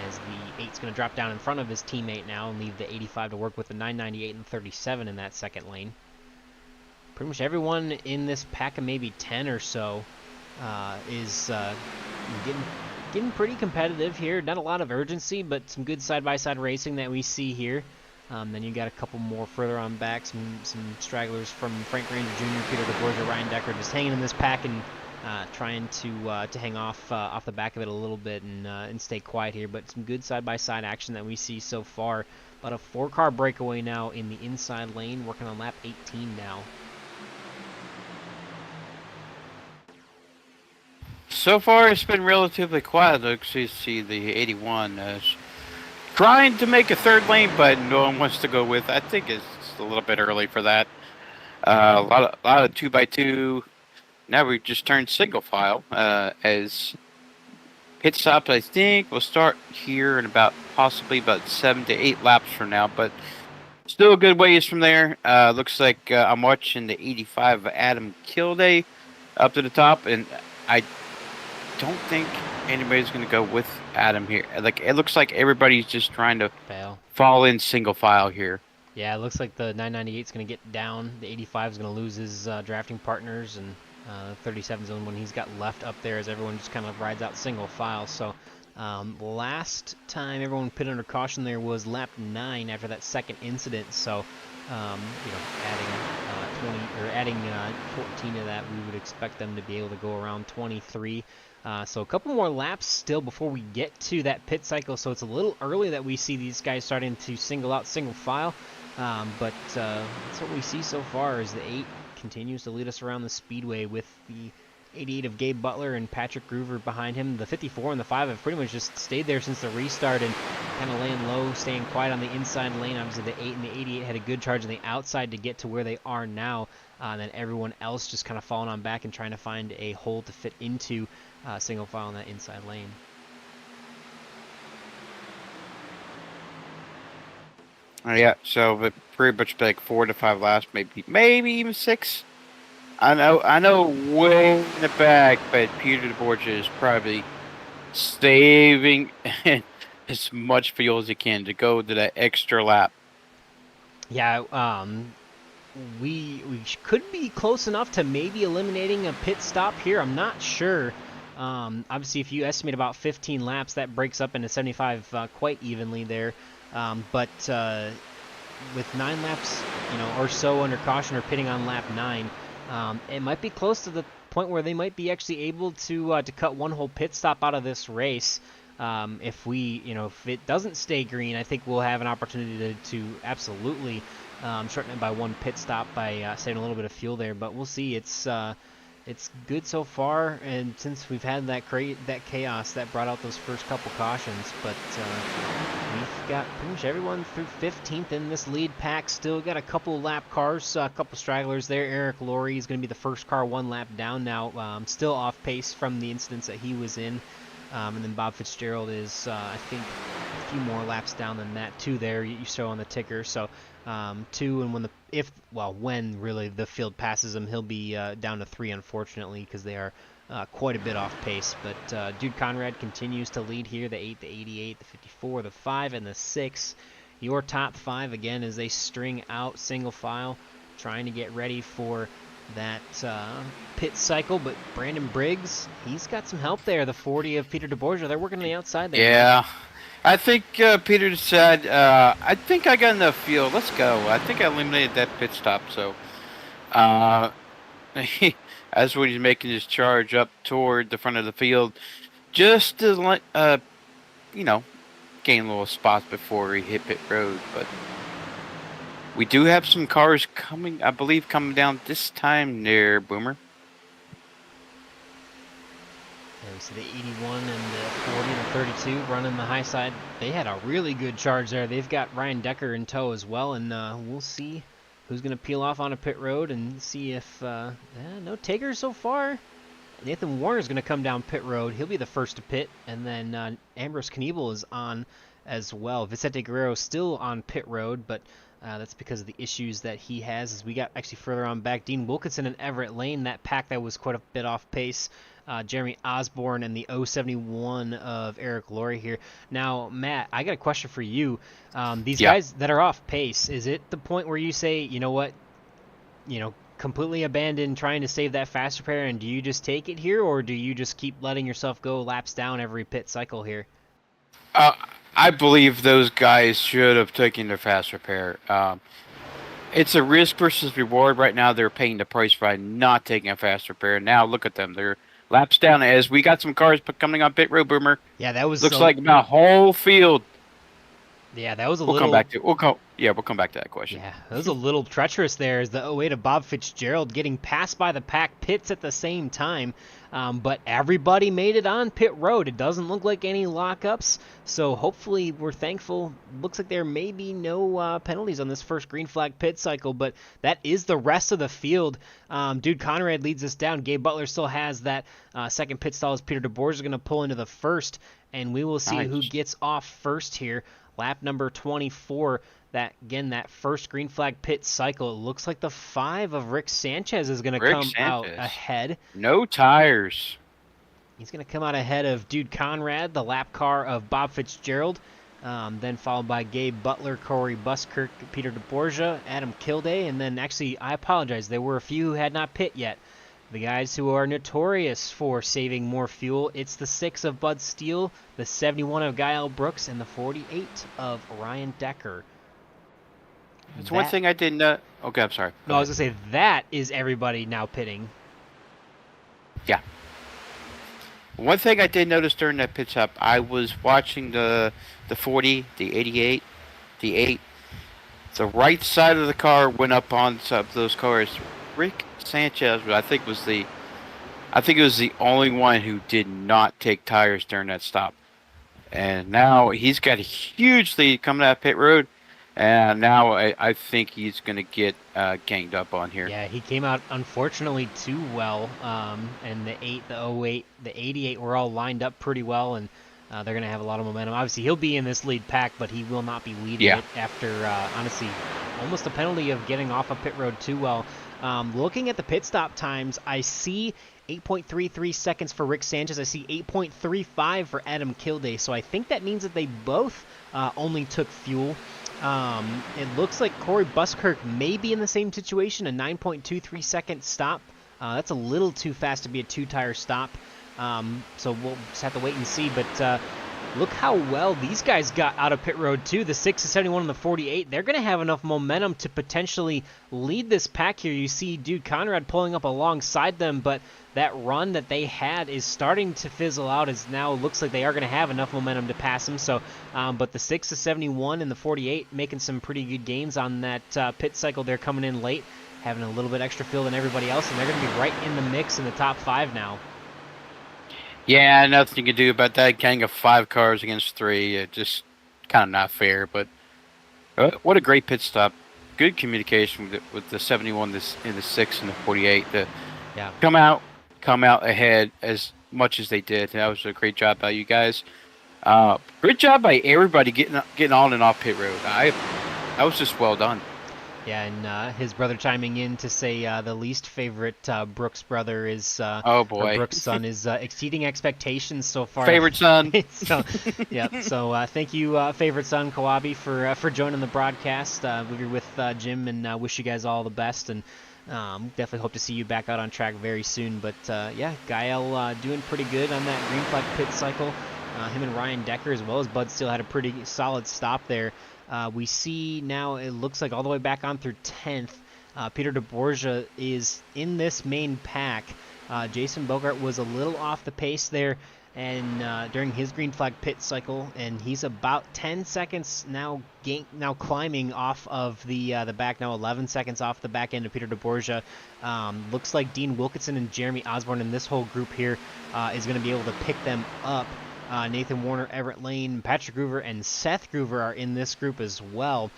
as the 8's going to drop down in front of his teammate now and leave the 85 to work with the 998 and 37 in that second lane. Pretty much everyone in this pack of maybe 10 or so is getting pretty competitive here. Not a lot of urgency, but some good side-by-side racing that we see here. Then you got a couple more further on back, some stragglers from Frank Ranger Jr., Peter DeBorgia, Ryan Decker, just hanging in this pack and trying to hang off the back of it a little bit and stay quiet here. But some good side-by-side action that we see so far. About a 4-car breakaway now in the inside lane, working on lap 18 now. So far, it's been relatively quiet. Look, you see the 81 trying to make a third lane, but no one wants to go with. I think it's a little bit early for that. A lot of 2x2. Now we just turned single file as pit stops. I think will start here in possibly about 7 to 8 laps from now, but still a good ways from there. Looks like I'm watching the 85 of Adam Kilday up to the top, and I don't think anybody's going to go with Adam here. Like, it looks like everybody's just trying to fall in single file here. Yeah, it looks like the 998 is going to get down. The 85 is going to lose his drafting partners, and 37's the only one he's got left up there as everyone just kind of rides out single file. So last time everyone pit under caution there was lap 9 after that second incident. So adding 14 to that, we would expect them to be able to go around 23. So a couple more laps still before we get to that pit cycle, so it's a little early that we see these guys starting to single out single file. But that's what we see so far is the 8 continues to lead us around the speedway with the 88 of Gabe Butler and Patrick Groover behind him. The 54 and the 5 have pretty much just stayed there since the restart and kind of laying low, staying quiet on the inside lane. Obviously, the 8 and the 88 had a good charge on the outside to get to where they are now. And then everyone else just kind of falling on back and trying to find a hole to fit into single file in that inside lane. Yeah, so it pretty much like 4 to 5 laps, maybe even 6. I know, way in the back, but Peter DeBorgia is probably saving as much fuel as he can to go to that extra lap. Yeah, we could be close enough to maybe eliminating a pit stop here. I'm not sure. Obviously, if you estimate about 15 laps, that breaks up into 75 quite evenly there. But with 9 laps, or so under caution or pitting on lap 9, it might be close to the point where they might be actually able to cut one whole pit stop out of this race. If if it doesn't stay green, I think we'll have an opportunity to absolutely shorten it by one pit stop by saving a little bit of fuel there. But we'll see. It's good so far, and since we've had that chaos that brought out those first couple cautions, but we've got pretty much everyone through 15th in this lead pack. Still got a couple lap cars, a couple stragglers there. Eric Laurie is going to be the first car 1 lap down now, still off pace from the incidents that he was in. And then Bob Fitzgerald is, I think, a few more laps down than that, 2 there, you show on the ticker. So 2, and when really the field passes him, he'll be down to 3, unfortunately, because they are quite a bit off pace. But Dude Conrad continues to lead here, the 8, the 88, the 54, the 5, and the 6. Your top 5, again, as they string out single file, trying to get ready for that pit cycle. But Brandon Briggs, he's got some help there. The 40 of Peter DeBorgia, they're working on the outside there. Yeah. I think Peter said, I think I got enough fuel. Let's go. I think I eliminated that pit stop. So, as when he's making his charge up toward the front of the field, just to, gain a little spots before he hit pit road. But we do have some cars coming down this time there, Boomer. Yeah, we see the 81 and the 40 and the 32 running the high side. They had a really good charge there. They've got Ryan Decker in tow as well, and we'll see who's going to peel off on a pit road and see if no takers so far. Nathan Warner's going to come down pit road. He'll be the first to pit, and then Ambrose Kniebel is on as well. Vicente Guerrero still on pit road, but that's because of the issues that he has. As we got actually further on back, Dean Wilkinson and Everett Lane, that pack that was quite a bit off pace. Jeremy Osborne and the 071 of Eric Laurie here. Now, Matt, I got a question for you. These guys that are off pace, is it the point where you say, you know what, completely abandon trying to save that fast repair, and do you just take it here, or do you just keep letting yourself go laps down every pit cycle here? I believe those guys should have taken their fast repair. It's a risk versus reward. Right now, they're paying the price by not taking a fast repair. Now, look at them. They're laps down as we got some cars coming on pit road, Boomer. Yeah, that was... Looks like about whole field. Yeah, that was a little... we'll come back to that question. Yeah, that was a little treacherous there as the 08 of Bob Fitzgerald getting passed by the pack pits at the same time. But everybody made it on pit road. It doesn't look like any lockups, so hopefully we're thankful. Looks like there may be no penalties on this first green flag pit cycle, but that is the rest of the field. Dude Conrad leads us down. Gabe Butler still has that second pit stall as Peter DeBorge is going to pull into the first, and we will see who gets off first here. Lap number 24. That first green flag pit cycle. It looks like the 5 of Rick Sanchez is going to come out ahead. No tires. He's going to come out ahead of Dude Conrad, the lap car of Bob Fitzgerald. Then followed by Gabe Butler, Corey Buskirk, Peter DeBorgia, Adam Kilday, and then actually, I apologize, there were a few who had not pit yet. The guys who are notorious for saving more fuel. It's the 6 of Bud Steele, the 71 of Gael Brooks, and the 48 of Ryan Decker. That's one thing I didn't know. Okay, I'm sorry. No, I was going to say, that is everybody now pitting. Yeah. One thing I did notice during that pit stop, I was watching the 40, the 88, the 8. The right side of the car went up on top of those cars. Rick Sanchez, I think it was the only one who did not take tires during that stop. And now he's got a huge lead coming out of pit road. And now I think he's going to get ganged up on here. Yeah, he came out unfortunately too well, and the 08, the 88 were all lined up pretty well, and they're going to have a lot of momentum. Obviously, he'll be in this lead pack, but he will not be leading it after, honestly, almost a penalty of getting off of pit road too well. Looking at the pit stop times, I see 8.33 seconds for Rick Sanchez. I see 8.35 for Adam Kilday, so I think that means that they both only took fuel. It looks like Corey Buskirk may be in the same situation, a 9.23 second stop. That's a little too fast to be a two-tire stop, so we'll just have to wait and see. But look how well these guys got out of pit road too. The 6 to 71 and the 48, they're going to have enough momentum to potentially lead this pack here. You see Dude Conrad pulling up alongside them, but that run that they had is starting to fizzle out, as now it looks like they are going to have enough momentum to pass them. So, but the 6 to 71 and the 48 making some pretty good gains on that pit cycle. They're coming in late, having a little bit extra fuel than everybody else, and they're going to be right in the mix in the top 5 now. Yeah, nothing you can do about that. Gang of 5 cars against 3. Just kind of not fair, but what a great pit stop. Good communication with the 71 in the 6 and the 48. Come out ahead as much as they did. That was a great job by you guys. Great job by everybody getting on and off pit road. That was just well done. Yeah, and his brother chiming in to say the least favorite Brooks brother is oh boy, Brooks' son is exceeding expectations so far. Favorite son. So yeah, so thank you, favorite son Kawabi, for joining the broadcast. We're with Jim, and wish you guys all the best, and definitely hope to see you back out on track very soon. But yeah, Gael doing pretty good on that green flag pit cycle. Him and Ryan Decker, as well as Bud Steele, had a pretty solid stop there. We see now it looks like all the way back on through 10th. Peter DeBorgia is in this main pack. Jason Bogart was a little off the pace there, and during his green flag pit cycle, and he's about 10 seconds now climbing off of the back, now 11 seconds off the back end of Peter DeBorgia. Looks like Dean Wilkinson and Jeremy Osborne in this whole group here is going to be able to pick them up. Nathan Warner, Everett Lane, Patrick Groover, and Seth Groover are in this group as well.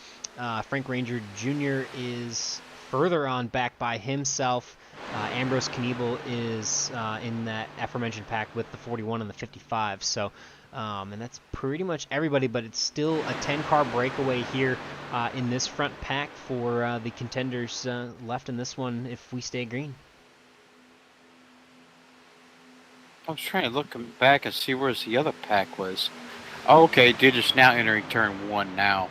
Frank Ranger Jr. is further on back by himself. Ambrose Kniebel is in that aforementioned pack with the 41 and the 55. So, and that's pretty much everybody, but it's still a 10-car breakaway here in this front pack for the contenders left in this one if we stay green. I was trying to look back and see where the other pack was. Oh, okay, they're just now entering turn 1 now.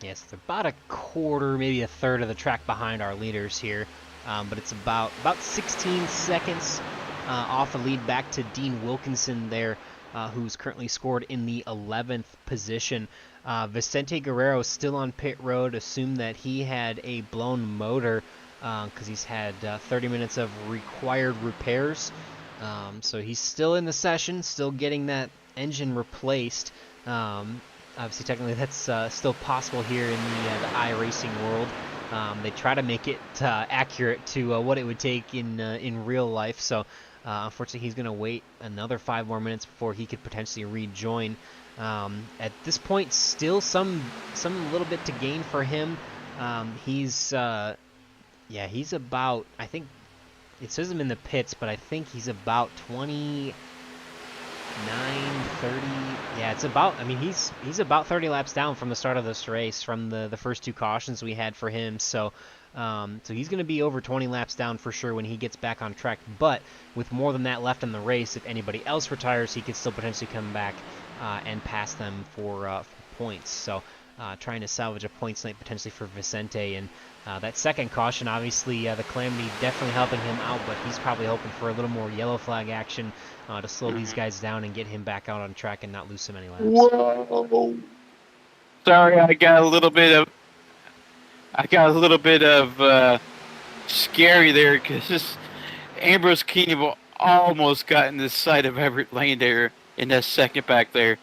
Yes, it's about a quarter, maybe a third of the track behind our leaders here, but it's about 16 seconds off the lead back to Dean Wilkinson there, who's currently scored in the 11th position. Vicente Guerrero still on pit road. Assume that he had a blown motor, because he's had 30 minutes of required repairs. So he's still in the session, still getting that engine replaced. Obviously, technically, that's still possible here in the iRacing world. They try to make it accurate to what it would take in real life. So unfortunately, he's going to wait another 5 more minutes before he could potentially rejoin. At this point, still some little bit to gain for him. He's about, I think, it says him in the pits, but I think he's about 29, 30. Yeah, it's about, I mean, he's about 30 laps down from the start of this race, from the first 2 cautions we had for him. So he's going to be over 20 laps down for sure when he gets back on track. But with more than that left in the race, if anybody else retires, he could still potentially come back and pass them for points. So trying to salvage a points night potentially for Vicente. And that second caution, obviously, the Calamity definitely helping him out, but he's probably hoping for a little more yellow flag action to slow these guys down and get him back out on track and not lose so many laps. Whoa! Sorry, I got a little bit of scary there, because Ambrose Keeney almost got in the sight of Everett Lane there in that second back there.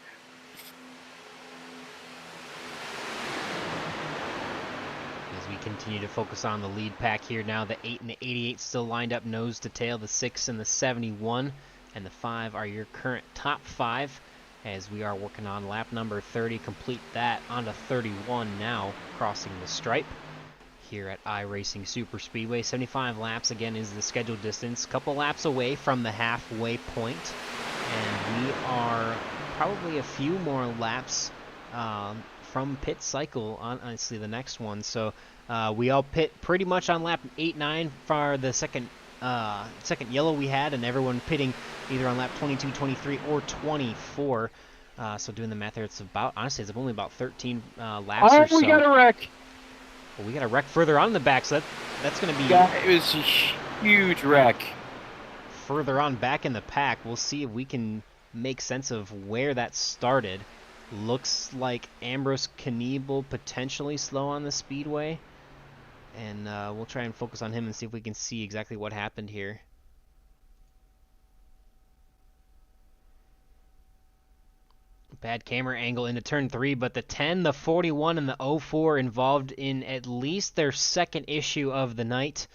As we continue to focus on the lead pack here now, the 8 and the 88 still lined up nose to tail. The 6 and the 71 and the 5 are your current top 5, as we are working on lap number 30. Complete that onto 31 now, crossing the stripe here at iRacing Superspeedway. 75 laps again is the scheduled distance. Couple laps away from the halfway point, and we are probably a few more laps from pit cycle on honestly the next one. So we all pit pretty much on lap 8-9 for the second yellow we had, and everyone pitting either on lap 22, 23, or 24. So doing the math there, it's only about 13 laps or so. We got a wreck. Well, we got a wreck further on in the back, so that's going to be... Yeah, it was a huge wreck. Further on back in the pack. We'll see if we can make sense of where that started. Looks like Ambrose Kniebel potentially slow on the speedway. And we'll try and focus on him and see if we can see exactly what happened here. Bad camera angle into turn 3, but the 10, the 41, and the 04 involved in at least their second issue of the night,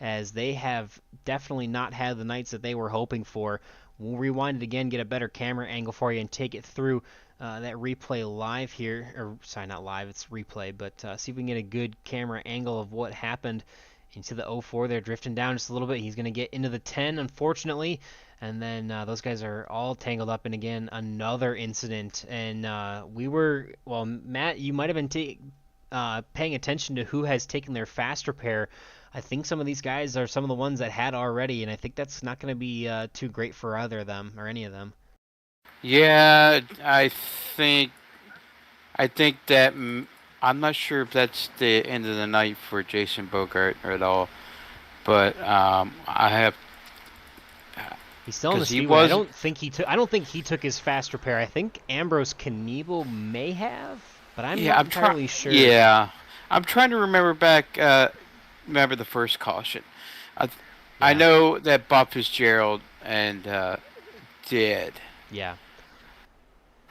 as they have definitely not had the nights that they were hoping for. We'll rewind it again, get a better camera angle for you, and take it through that replay live here. Or, sorry, not live, it's replay, but see if we can get a good camera angle of what happened into the 04. They're drifting down just a little bit. He's going to get into the 10, unfortunately. And then those guys are all tangled up in, again, another incident. And well, Matt, you might have been paying attention to who has taken their fast repair. I think some of these guys are some of the ones that had already, and I think that's not going to be too great for either of them, or any of them. Yeah, I think that, I'm not sure if that's the end of the night for Jason Bogart at all, but I have... He's still in the speedway. I don't think he took his fast repair. I think Ambrose Kniebel may have, but I'm not entirely sure. Yeah, I'm trying to remember back. Remember the first caution. I know that Bob Fitzgerald and did. Yeah.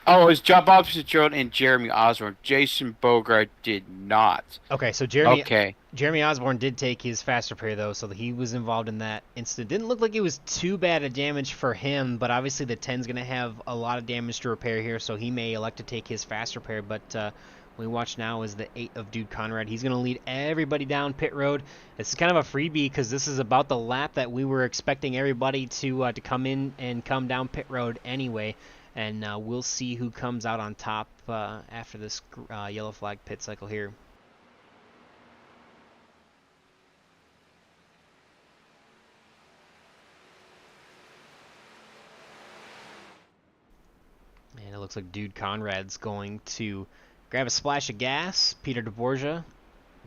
Oh, it was Bob Fitzgerald and Jeremy Osborne. Jason Bogart did not. Okay, so Jeremy Osborne did take his fast repair, though, so he was involved in that incident. Didn't look like it was too bad a damage for him, but obviously the 10's going to have a lot of damage to repair here, so he may elect to take his fast repair. But we watch now is the 8 of Dude Conrad. He's going to lead everybody down pit road. This is kind of a freebie because this is about the lap that we were expecting everybody to come in and come down pit road anyway. And we'll see who comes out on top after this yellow flag pit cycle here. And it looks like Dude Conrad's going to grab a splash of gas. Peter DeBorgia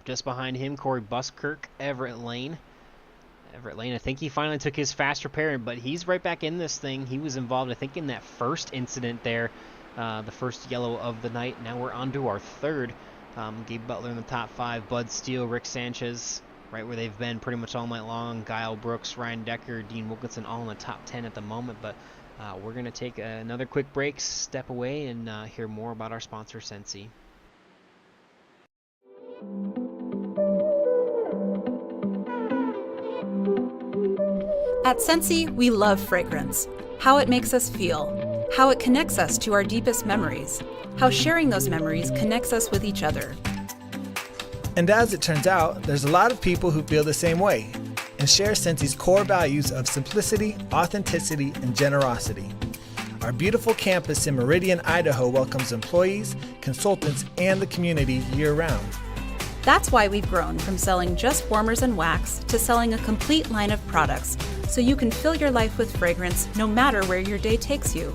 just behind him. Corey Buskirk, Everett Lane, I think he finally took his fast repair, but he's right back in this thing. He was involved, I think, in that first incident there, the first yellow of the night. Now we're on to our third. Gabe Butler in the top 5, Bud Steele, Rick Sanchez, right where they've been pretty much all night long. Guile Brooks, Ryan Decker, Dean Wilkinson, all in the top 10 at the moment. But we're going to take another quick break, step away, and hear more about our sponsor, Sensi. At Sensi, we love fragrance, how it makes us feel, how it connects us to our deepest memories, how sharing those memories connects us with each other. And as it turns out, there's a lot of people who feel the same way and share Sensi's core values of simplicity, authenticity, and generosity. Our beautiful campus in Meridian, Idaho welcomes employees, consultants, and the community year-round. That's why we've grown from selling just warmers and wax to selling a complete line of products, so you can fill your life with fragrance no matter where your day takes you.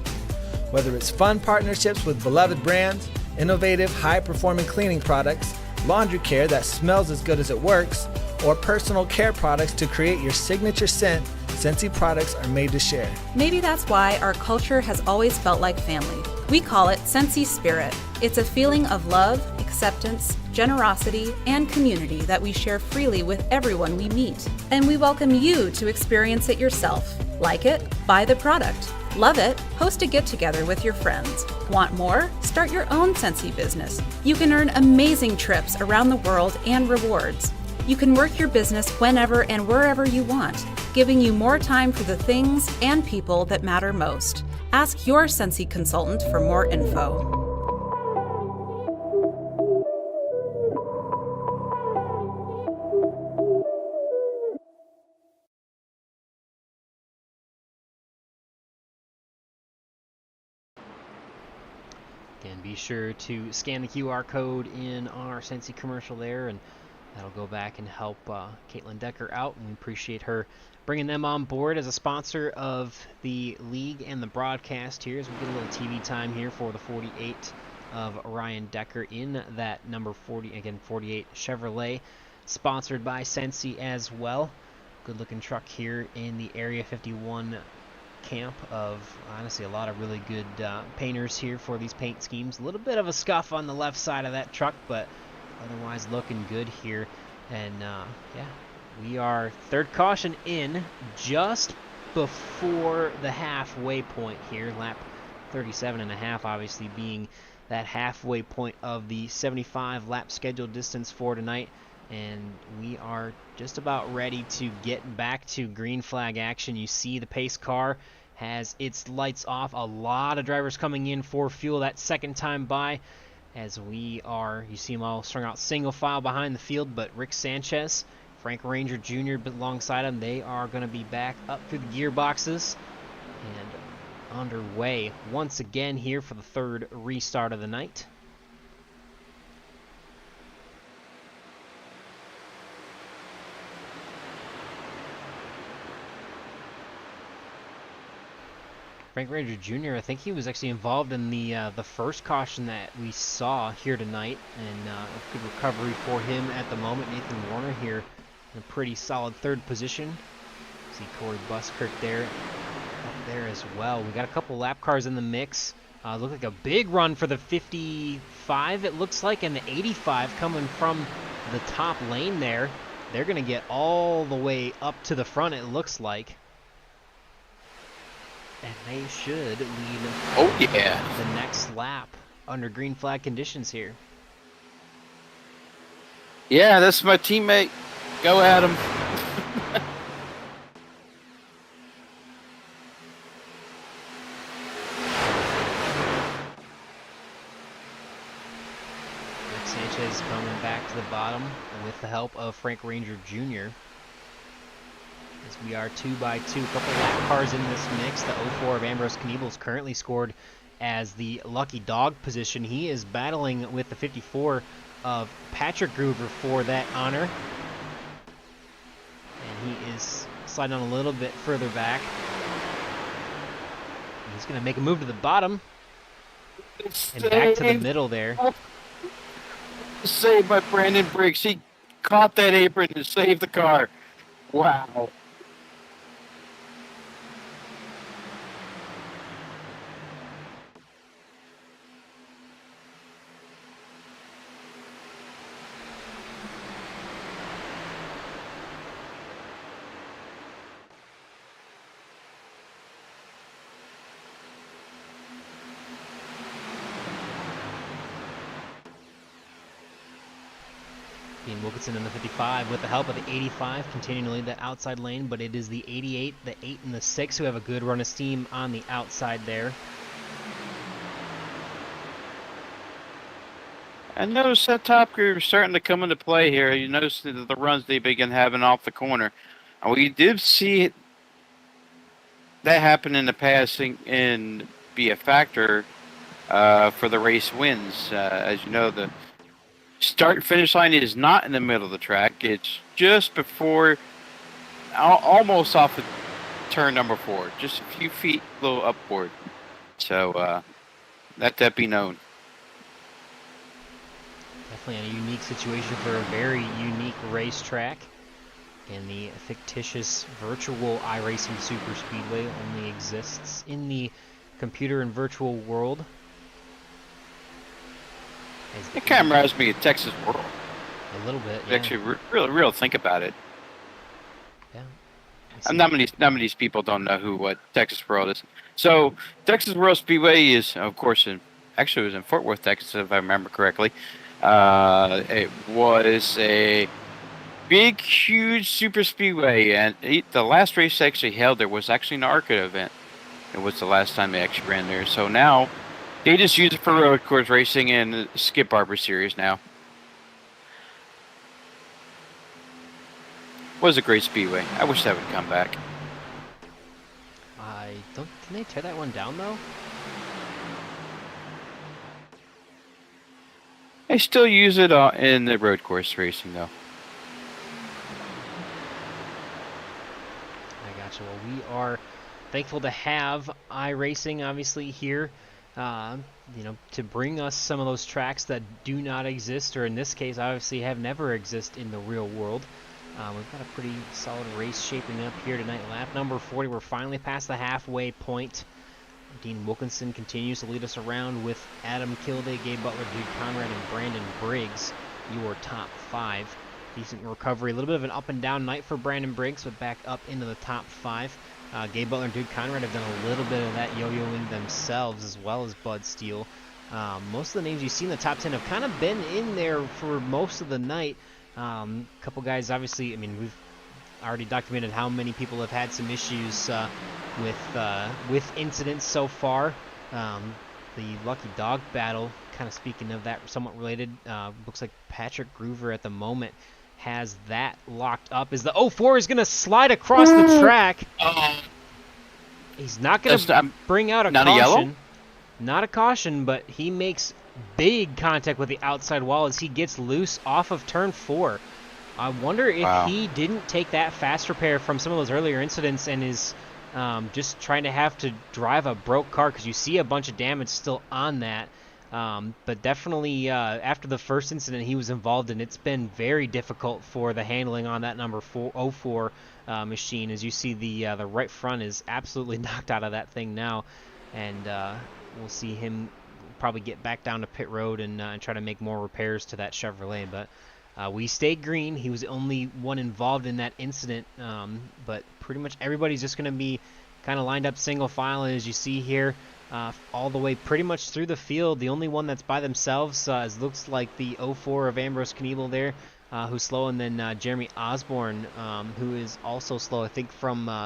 Whether it's fun partnerships with beloved brands, innovative, high-performing cleaning products, laundry care that smells as good as it works, or personal care products to create your signature scent, Sensi products are made to share. Maybe that's why our culture has always felt like family. We call it Sensi Spirit. It's a feeling of love, acceptance, generosity, and community that we share freely with everyone we meet. And we welcome you to experience it yourself. Like it? Buy the product. Love it? Host a get-together with your friends. Want more? Start your own Scentsy business. You can earn amazing trips around the world and rewards. You can work your business whenever and wherever you want, giving you more time for the things and people that matter most. Ask your Scentsy consultant for more info. Again, be sure to scan the QR code in our Scentsy commercial there, and that'll go back and help Caitlin Decker out, and we appreciate her bringing them on board as a sponsor of the league and the broadcast here, as we get a little TV time here for the 48 of Ryan Decker in that number 40, again 48 Chevrolet, sponsored by Scentsy as well. Good looking truck here in the Area 51 camp of honestly a lot of really good painters here for these paint schemes. A little bit of a scuff on the left side of that truck, but otherwise looking good here. And yeah, we are third caution in just before the halfway point here. Lap 37.5 obviously being that halfway point of the 75 lap scheduled distance for tonight. And we are just about ready to get back to green flag action. You see the pace car has its lights off. A lot of drivers coming in for fuel that second time by, as we are, you see them all strung out single file behind the field, but Rick Sanchez, Frank Ranger Jr. alongside him, they are going to be back up through the gearboxes and underway once again here for the third restart of the night. Frank Ranger Jr., I think he was actually involved in the first caution that we saw here tonight, and a good recovery for him at the moment. Nathan Warner here in a pretty solid third position. See Corey Buskirk there, up there as well. We got a couple lap cars in the mix. Look like a big run for the 55, it looks like, and the 85 coming from the top lane there. They're going to get all the way up to the front, it looks like. And they should lead the next lap under green flag conditions here. Yeah, that's my teammate. Go at him. Rick Sanchez coming back to the bottom with the help of Frank Ranger Jr. As we are 2x2, couple lap cars in this mix. The 04 of Ambrose Knievel's currently scored as the lucky dog position. He is battling with the 54 of Patrick Groover for that honor. And he is sliding on a little bit further back. He's going to make a move to the bottom. And back to the middle there. Saved by Brandon Briggs. He caught that apron and saved the car. Wow. Ian Wilkinson in the 55 with the help of the 85 continuing to lead the outside lane, but it is the 88, the 8, and the 6 who have a good run of steam on the outside there. I noticed that top gear is starting to come into play here. You notice the runs they begin having off the corner. And we did see that happen in the past and be a factor for the race wins. As you know, the start finish line is not in the middle of the track. It's just before, almost off of turn number 4, just a few feet, a little upward. So let that be known. Definitely a unique situation for a very unique racetrack. And the fictitious virtual iRacing Superspeedway only exists in the computer and virtual world. It kind of reminds me of Texas World. A little bit, yeah. Actually, real think about it. Yeah. Not many of these people don't know what Texas World is. So Texas World Speedway is, of course, actually it was in Fort Worth, Texas, if I remember correctly. It was a big, huge super speedway, and the last race they actually held there was actually an ARCA event. It was the last time they actually ran there. So now they just use it for road course racing and Skip Barber Series now. Was a great speedway. I wish that would come back. Can they tear that one down though? They still use it in the road course racing though. I gotcha. Well, we are thankful to have iRacing obviously here, to bring us some of those tracks that do not exist, or in this case, obviously have never existed in the real world. We've got a pretty solid race shaping up here tonight. Lap number 40, we're finally past the halfway point. Dean Wilkinson continues to lead us around with Adam Kilday, Gabe Butler, Dude Conrad, and Brandon Briggs, your top 5. Decent recovery, a little bit of an up and down night for Brandon Briggs, but back up into the top 5. Gabe Butler and Dude Conrad have done a little bit of that yo-yoing themselves, as well as Bud Steele. Most of the names you see in the top 10 have kind of been in there for most of the night. A couple guys, obviously, we've already documented how many people have had some issues with incidents so far. The Lucky Dog battle, kind of speaking of that, somewhat related, looks like Patrick Groover at the moment has that locked up as the 04 is going to slide across the track. He's not going to bring out a not caution. A yellow? Not a caution, but he makes big contact with the outside wall as he gets loose off of turn 4. I wonder if he didn't take that fast repair from some of those earlier incidents and is just trying to have to drive a broke car, because you see a bunch of damage still on that. But definitely after the first incident he was involved in, it's been very difficult for the handling on that number 04 machine. As you see, the right front is absolutely knocked out of that thing now, and we'll see him probably get back down to pit road and try to make more repairs to that Chevrolet. But we stayed green. He was the only one involved in that incident, but pretty much everybody's just going to be kind of lined up single file, as you see here, all the way pretty much through the field. The only one that's by themselves looks like the 04 of Ambrose Knievel there, who's slow, and then Jeremy Osborne, who is also slow, I think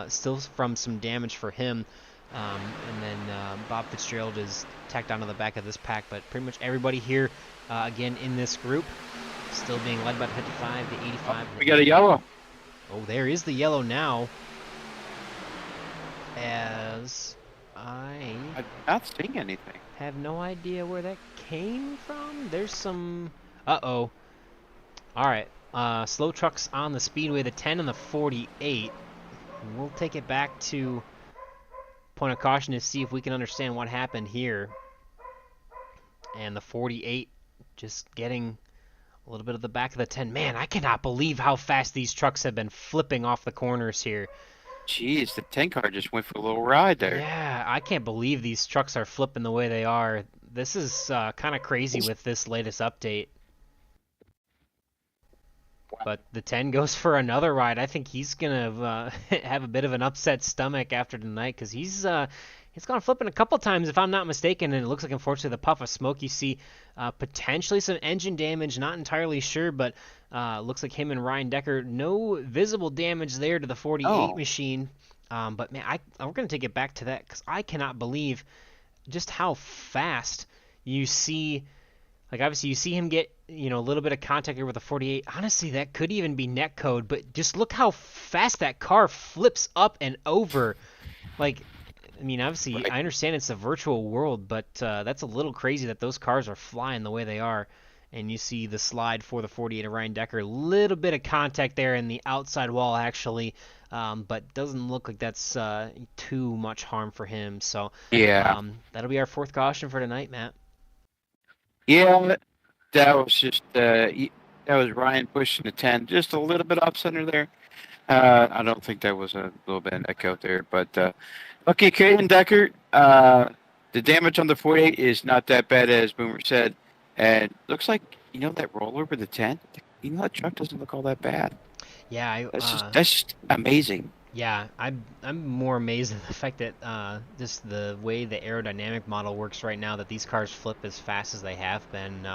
still from some damage for him. And then Bob Fitzgerald is tacked onto the back of this pack, but pretty much everybody here, again, in this group, still being led by the 55, the 85. We got a yellow. Oh, there is the yellow now. As I'm not seeing anything. Have no idea where that came from. There's some... Uh-oh. Alright. Slow trucks on the Speedway, the 10 and the 48. We'll take it back to point of caution to see if we can understand what happened here. And the 48 just getting a little bit of the back of the 10. Man, I cannot believe how fast these trucks have been flipping off the corners here. Jeez, the 10 car just went for a little ride there. Yeah, I can't believe these trucks are flipping the way they are. This is kind of crazy with this latest update. But the 10 goes for another ride. I think he's going to have a bit of an upset stomach after tonight, because he's gone flipping a couple times, if I'm not mistaken, and it looks like, unfortunately, the puff of smoke, you see potentially some engine damage, not entirely sure, but looks like him and Ryan Decker, no visible damage there to the 48 machine. But, man, we're going to take it back to that, because I cannot believe just how fast you see... Like, obviously, you see him get, a little bit of contact here with a 48. Honestly, that could even be net code, but just look how fast that car flips up and over. Like, obviously, right. I understand it's a virtual world, but that's a little crazy that those cars are flying the way they are. And you see the slide for the 48 of Ryan Decker. A little bit of contact there in the outside wall, actually, but doesn't look like that's too much harm for him. So, yeah, that'll be our fourth caution for tonight, Matt. Yeah, that was just that was Ryan pushing the 10, just a little bit off center there. I don't think that was a little bit of echo there, but okay, Caden Decker, the damage on the 48 is not that bad as Boomer said, and looks like that rollover the 10. That truck doesn't look all that bad. Yeah, that's just amazing. Yeah, I'm more amazed at the fact that just the way the aerodynamic model works right now, that these cars flip as fast as they have been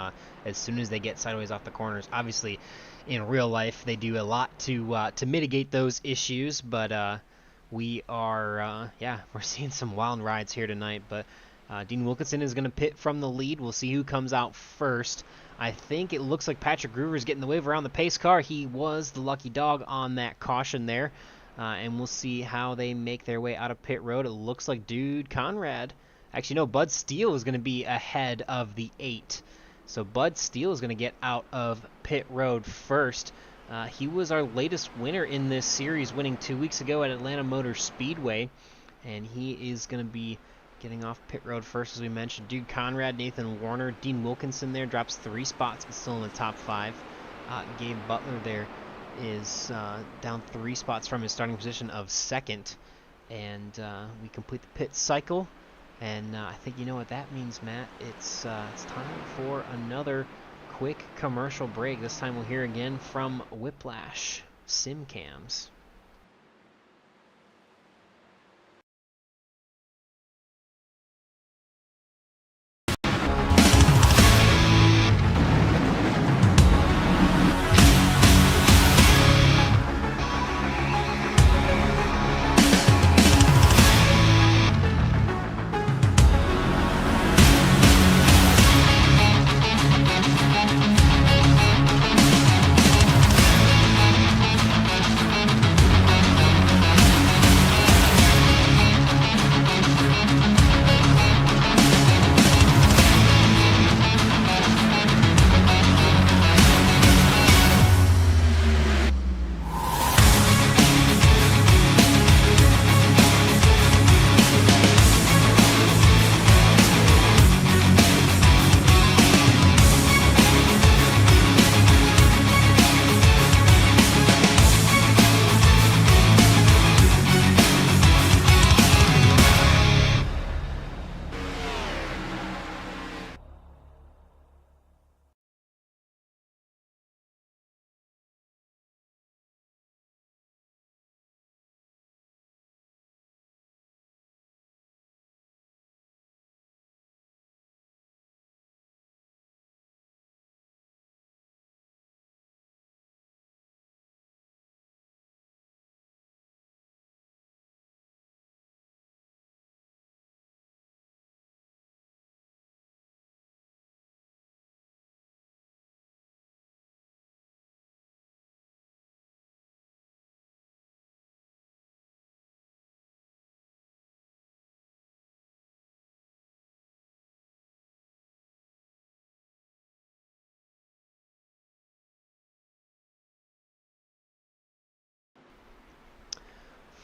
as soon as they get sideways off the corners. Obviously, in real life, they do a lot to mitigate those issues, but we are yeah, we're seeing some wild rides here tonight. But Dean Wilkinson is going to pit from the lead. We'll see who comes out first. I think it looks like Patrick Groover is getting the wave around the pace car. He was the lucky dog on that caution there. And we'll see how they make their way out of pit road. It looks like Dude Conrad. Actually, no, Bud Steele is going to be ahead of the 8. So Bud Steele is going to get out of pit road first. He was our latest winner in this series, winning 2 weeks ago at Atlanta Motor Speedway. And he is going to be getting off pit road first, as we mentioned. Dude Conrad, Nathan Warner, Dean Wilkinson there drops 3 spots, but still in the top 5. Gabe Butler there is down 3 spots from his starting position of 2nd. And we complete the pit cycle. And I think you know what that means, Matt. It's time for another quick commercial break. This time we'll hear again from Whiplash Simcams.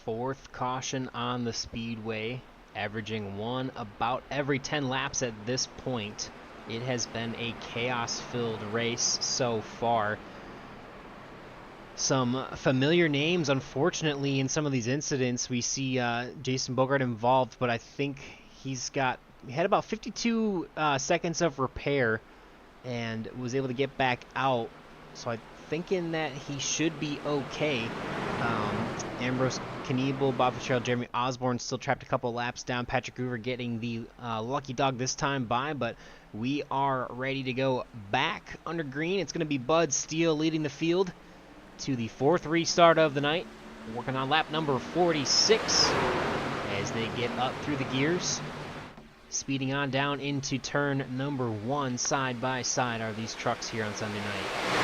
Fourth caution on the speedway, averaging 1 about every 10 laps at this point. It has been a chaos-filled race so far. Some familiar names, unfortunately, in some of these incidents. We see Jason Bogart involved, but I think he had about 52 seconds of repair and was able to get back out. So I'm thinking that he should be okay. Ambrose Kniebel, Bob Fitzgerald, Jeremy Osborne still trapped a couple laps down. Patrick Groover getting the lucky dog this time by, but we are ready to go back under green. It's going to be Bud Steele leading the field to the 4th restart of the night, working on lap number 46 as they get up through the gears. Speeding on down into turn number 1, side by side are these trucks here on Sunday night.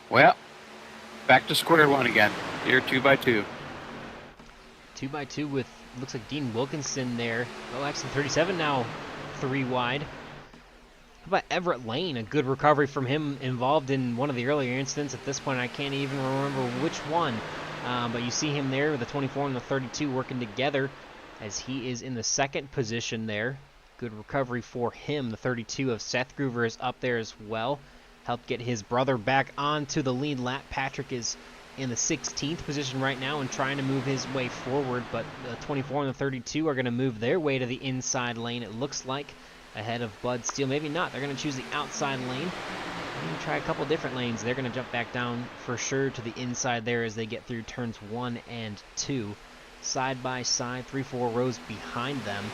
Well, back to square one again. Here, 2x2. 2x2 with, looks like Dean Wilkinson there. Oh, actually 37 now, 3 wide. How about Everett Lane? A good recovery from him, involved in one of the earlier incidents. At this point, I can't even remember which one. But you see him there with the 24 and the 32 working together as he is in the 2nd position there. Good recovery for him. The 32 of Seth Groover is up there as well. Helped get his brother back onto the lead lap. Patrick is in the 16th position right now and trying to move his way forward, but the 24 and the 32 are going to move their way to the inside lane, it looks like, ahead of Bud Steele. Maybe not. They're going to choose the outside lane. They're going to try a couple different lanes. They're going to jump back down for sure to the inside there as they get through turns 1 and 2. Side by side, 3-4 rows behind them.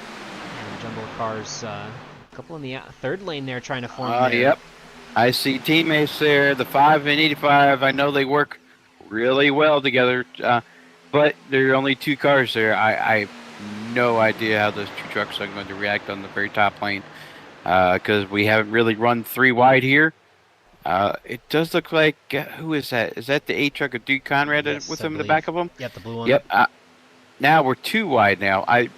And the jumbo cars, a couple in the third lane there trying to form there. Yep. I see teammates there, the 5 and 85. I know they work really well together, but there are only 2 cars there. I have no idea how those 2 trucks are going to react on the very top lane because we haven't really run 3 wide here. It does look like, who is that? Is that the 8 truck of Duke Conrad Yes, with I him in the believe. back of him? Yep, the blue one. Yep. Now we're 2 wide now. I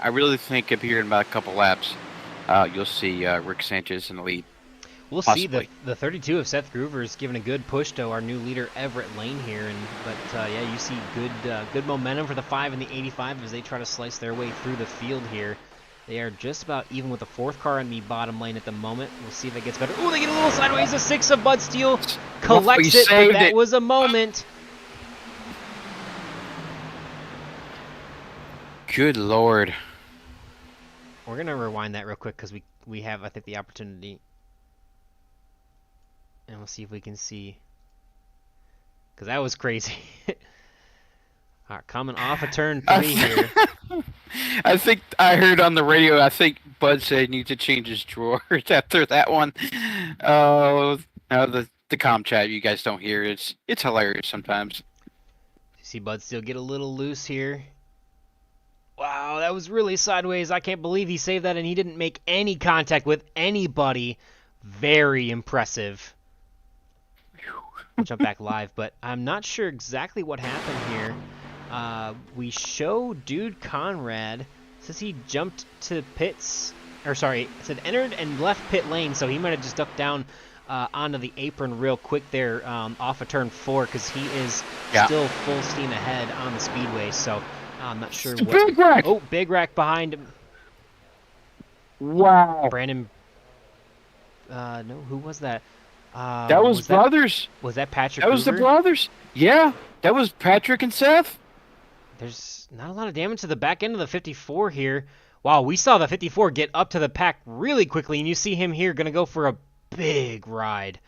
really think up here in about a couple laps, you'll see Rick Sanchez in the lead. We'll Possibly. see. The 32 of Seth Groover is giving a good push to our new leader Everett Lane here, but yeah, you see good momentum for the 5 and the 85 as they try to slice their way through the field here. They are just about even with the 4th car in the bottom lane at the moment. We'll see if it gets better. Oh, they get a little sideways. The 6 of Bud Steele collects it, but that was a moment. Good Lord. We're gonna rewind that real quick because we have, I think, the opportunity. And we'll see if we can see. Because that was crazy. All right, coming off of turn 3 here. I think I heard on the radio, I think Bud said he needs to change his drawers after that one. Oh, no, the comm chat you guys don't hear. It's hilarious sometimes. You see Bud Steele get a little loose here. Wow, that was really sideways. I can't believe he saved that and he didn't make any contact with anybody. Very impressive. I'll jump back live, but I'm not sure exactly what happened here. We show Dude Conrad says he jumped to pits, or sorry, it said entered and left pit lane, so he might have just ducked down onto the apron real quick there off of turn 4 because he is still full steam ahead on the speedway. So I'm not sure what. Big Rack! Oh, Big Rack behind him. Wow. Brandon. No, who was that? That was brothers. Was that Patrick? That was the Hoover? brothers. Yeah, that was Patrick and Seth. There's not a lot of damage to the back end of the 54 here. Wow, we saw the 54 get up to the pack really quickly, and you see him here going to go for a big ride.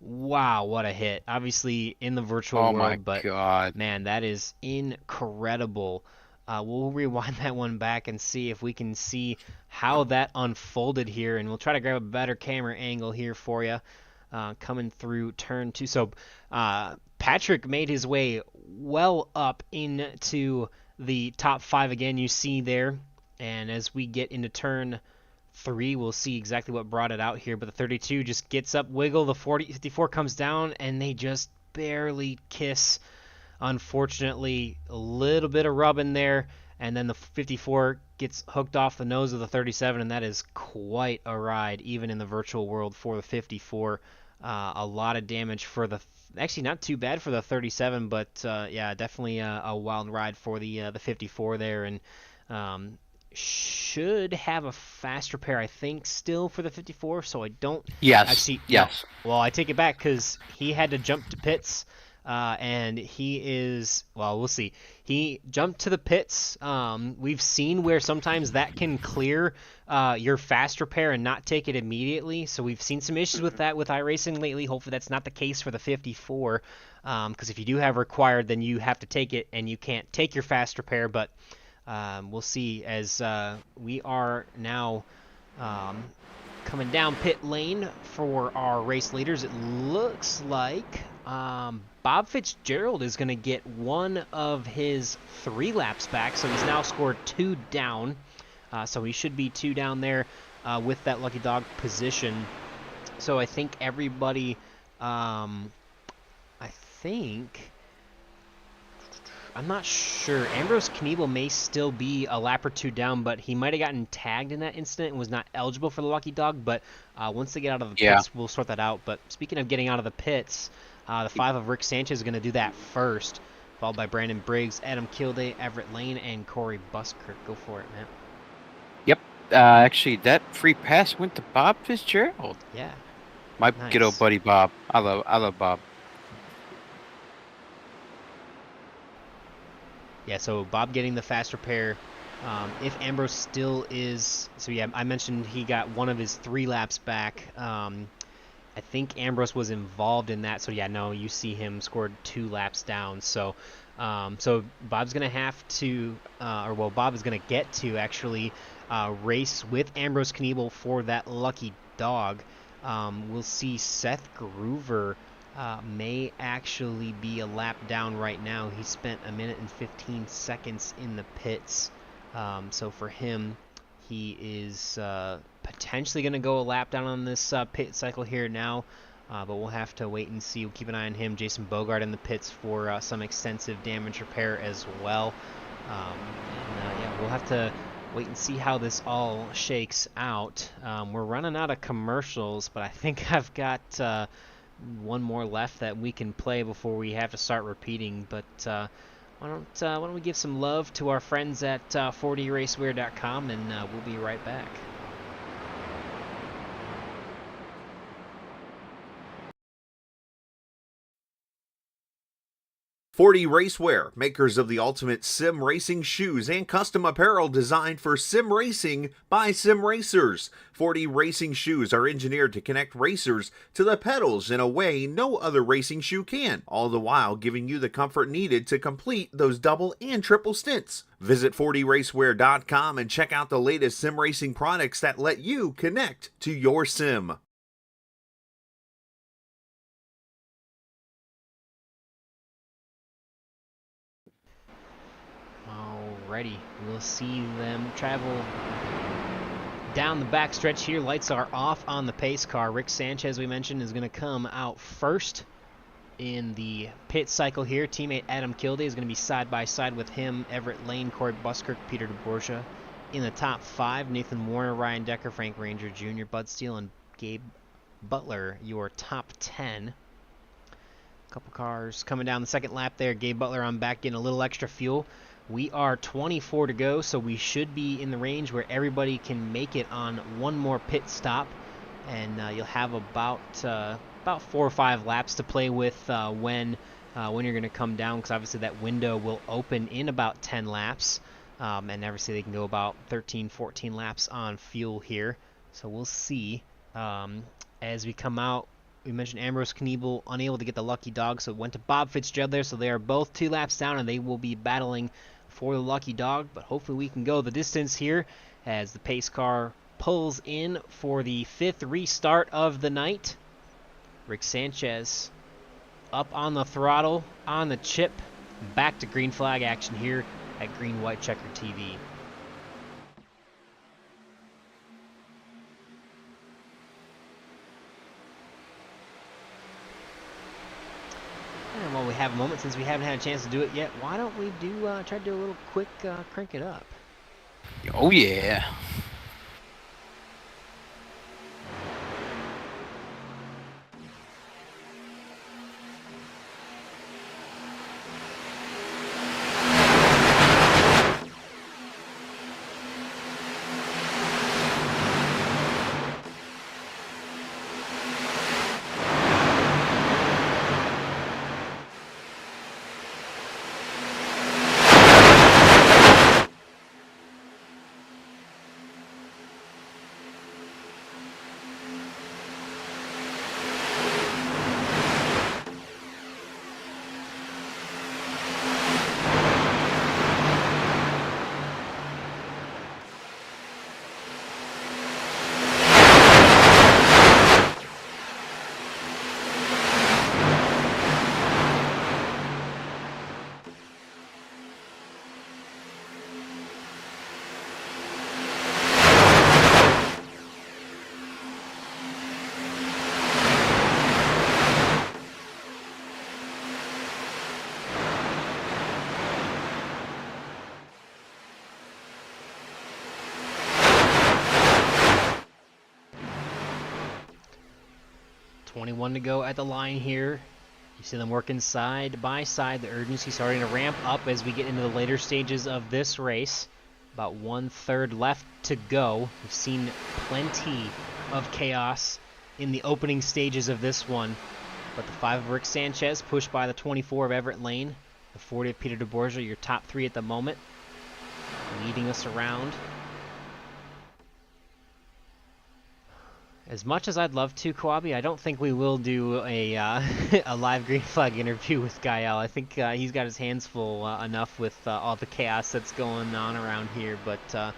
Wow, what a hit. Obviously in the virtual world, but God. Man, that is incredible. We'll rewind that one back and see if we can see how that unfolded here, and we'll try to grab a better camera angle here for you. Coming through turn 2. So Patrick made his way well up into the top 5 again, you see there. And as we get into turn 3, we'll see exactly what brought it out here. But the 32 just gets up, wiggle. The 54 comes down, and they just barely kiss. Unfortunately, a little bit of rubbing there. And then the 54 gets hooked off the nose of the 37, and that is quite a ride, even in the virtual world for the 54. A lot of damage for the, actually not too bad for the 37, but yeah, definitely a wild ride for the 54 there, and should have a fast repair, I think, still for the 54. So I don't. Yes. Actually, yes. No. Well, I take it back because he had to jump to pits. And he is, well, we'll see. He jumped to the pits. We've seen where sometimes that can clear your fast repair and not take it immediately. So we've seen some issues with that with iRacing lately. Hopefully that's not the case for the 54. Because if you do have required, then you have to take it and you can't take your fast repair. But we'll see as we are now coming down pit lane for our race leaders. It looks like Bob Fitzgerald is going to get one of his 3 laps back, so he's now scored 2 down. So he should be 2 down there with that lucky dog position. So I think everybody, I'm not sure. Ambrose Knievel may still be a lap or 2 down, but he might have gotten tagged in that incident and was not eligible for the lucky dog. But once they get out of the pits, we'll sort that out. But speaking of getting out of the pits, the 5 of Rick Sanchez is going to do that first, followed by Brandon Briggs, Adam Kilday, Everett Lane, and Corey Buskirk. Go for it, man. Yep. Actually, that free pass went to Bob Fitzgerald. Yeah. My good old buddy Bob. I love Bob. Yeah, so Bob getting the faster pair. If Ambrose still is, so yeah, I mentioned he got one of his 3 laps back. I think Ambrose was involved in that, so yeah, no, you see him scored 2 laps down. So, so Bob's gonna have to, Bob is gonna get to actually race with Ambrose Knievel for that lucky dog. We'll see Seth Groover may actually be a lap down right now. He spent 1 minute and 15 seconds in the pits. So for him, he is potentially going to go a lap down on this pit cycle here now, but we'll have to wait and see. We'll keep an eye on him. Jason Bogart in the pits for some extensive damage repair as well. Yeah, we'll have to wait and see how this all shakes out. We're running out of commercials, but I think I've got one more left that we can play before we have to start repeating. But why don't we give some love to our friends at 40racewear.com, and we'll be right back. .40 Racewear, makers of the ultimate sim racing shoes and custom apparel designed for sim racing by sim racers. .40 racing shoes are engineered to connect racers to the pedals in a way no other racing shoe can, all the while giving you the comfort needed to complete those double and triple stints. Visit 40racewear.com and check out the latest sim racing products that let you connect to your sim. Alrighty, we'll see them travel down the back stretch here. Lights are off on the pace car. Rick Sanchez, we mentioned, is going to come out first in the pit cycle here. Teammate Adam Kilday is going to be side by side with him. Everett Lane, Corey Buskirk, Peter DeBorgia in the top 5. Nathan Warner, Ryan Decker, Frank Ranger Jr., Bud Steele, and Gabe Butler, your top 10. Couple cars coming down the second lap there. Gabe Butler on back, getting a little extra fuel. We are 24 to go, so we should be in the range where everybody can make it on one more pit stop, and you'll have about 4 or 5 laps to play with when you're going to come down, because obviously that window will open in about 10 laps, and obviously they can go about 13, 14 laps on fuel here. So we'll see as we come out. We mentioned Ambrose Knievel unable to get the lucky dog, so it went to Bob Fitzgerald there. So they are both 2 laps down, and they will be battling for the lucky dog. But hopefully we can go the distance here as the pace car pulls in for the 5th restart of the night. Rick Sanchez up on the throttle, on the chip. Back to green flag action here at Green White Checker TV. And while we have a moment, since we haven't had a chance to do it yet, why don't we try to do a little quick crank it up? Oh yeah. .21 to go at the line here. You see them working side by side. The urgency starting to ramp up as we get into the later stages of this race. About 1/3 left to go. We've seen plenty of chaos in the opening stages of this one. But the 5 of Rick Sanchez pushed by the 24 of Everett Lane. The 40 of Peter DeBorgia, your top 3 at the moment, leading us around. As much as I'd love to, Kawabi, I don't think we will do a a live green flag interview with Gael. I think he's got his hands full enough with all the chaos that's going on around here. But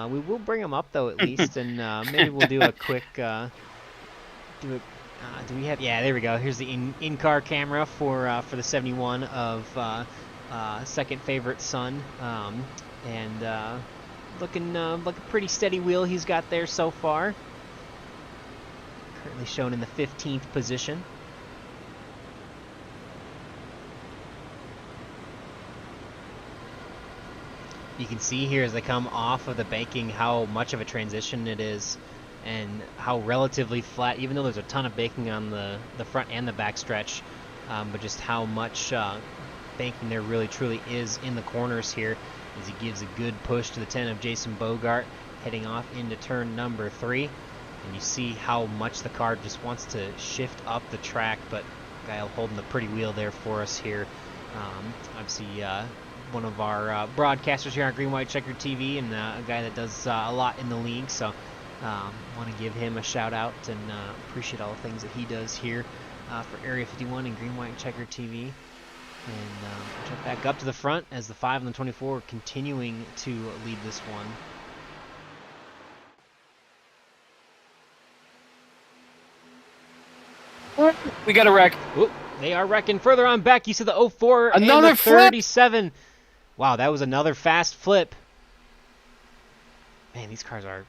we will bring him up though, at least, and maybe we'll do a quick. Do we have? Yeah, there we go. Here's the in-car camera for the 71 of second favorite son, and looking like a pretty steady wheel he's got there so far. Currently shown in the 15th position. You can see here as they come off of the banking how much of a transition it is and how relatively flat, even though there's a ton of banking on the front and the back stretch, but just how much banking there really truly is in the corners here as he gives a good push to the 10 of Jason Bogart heading off into turn number 3. And you see how much the car just wants to shift up the track, but Gael holding the pretty wheel there for us here. Obviously, one of our broadcasters here on Green White Checker TV, and a guy that does a lot in the league. So, want to give him a shout out and appreciate all the things that he does here for Area 51 and Green White Checker TV. And jump back up to the front as the 5 and the 24 are continuing to lead this one. We got a wreck. Oop, they are wrecking further on back. You see the 04 Another and the 37. Flip. Wow, that was another fast flip. Man, these cars are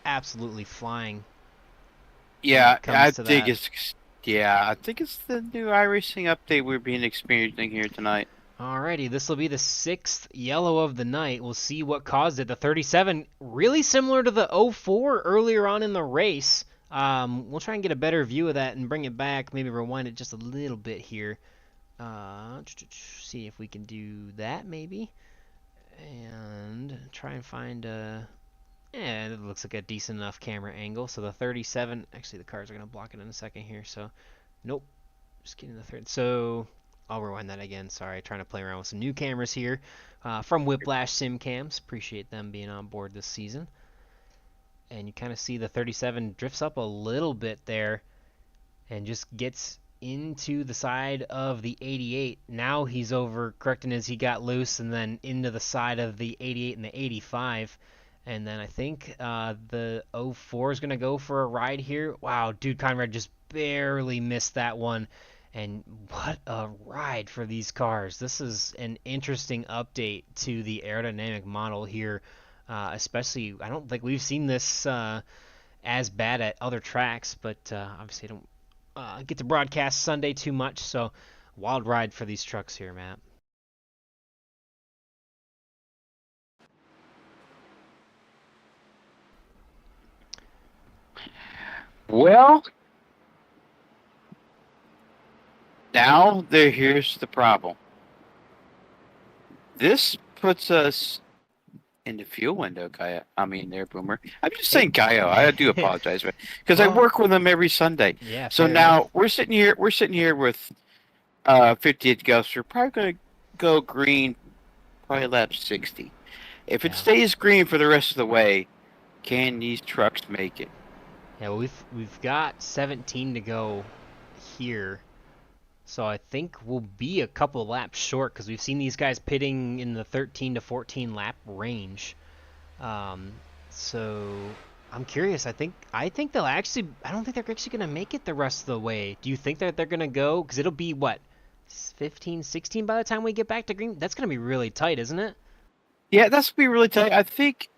absolutely flying. Yeah, I think it's the new iRacing update we're being experiencing here tonight. Alrighty, this will be the 6th yellow of the night. We'll see what caused it. The 37, really similar to the 04 earlier on in the race. We'll try and get a better view of that and bring it back. Maybe rewind it just a little bit here. See if we can do that maybe. And try and find a... Yeah, it looks like a decent enough camera angle. So the 37... Actually, the cars are going to block it in a second here. So, nope. Just getting the third. So, I'll rewind that again. Sorry, trying to play around with some new cameras here. From Whiplash Sim Cams. Appreciate them being on board this season. And you kind of see the 37 drifts up a little bit there and just gets into the side of the 88. Now he's over correcting as he got loose and then into the side of the 88 and the 85. And then I think the 04 is going to go for a ride here. Wow, dude, Conrad just barely missed that one. And what a ride for these cars. This is an interesting update to the aerodynamic model here. Especially, I don't think we've seen this as bad at other tracks, but obviously I don't get to broadcast Sunday too much, so wild ride for these trucks here, Matt. Well, now here's the problem. This puts us in the fuel window, Gaia. I mean, there, Boomer. I'm just saying Gaia. I do apologize, because I work with them every Sunday. Yeah. So now we're sitting here with 58 to go. So we're probably going to go green, probably lap 60. If it stays green for the rest of the way, can these trucks make it? Yeah, well, we've got 17 to go here. So I think we'll be a couple laps short because we've seen these guys pitting in the 13 to 14 lap range. So I'm curious. I think they'll actually. I don't think they're actually going to make it the rest of the way. Do you think that they're going to go? Because it'll be what, 15, 16 by the time we get back to green. That's going to be really tight, isn't it? Yeah, that's going to be really tight. I think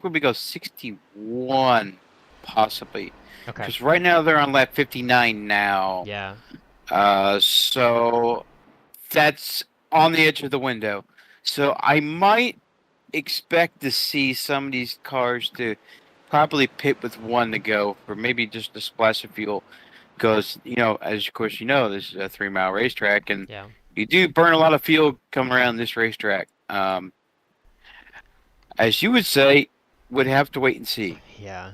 when we go 61, possibly. Okay. Because right now they're on lap 59 now. Yeah. So that's on the edge of the window. So I might expect to see some of these cars to probably pit with one to go, or maybe just a splash of fuel. Because, as of course this is a 3-mile racetrack, and you do burn a lot of fuel coming around this racetrack. As you would say, would have to wait and see. Yeah.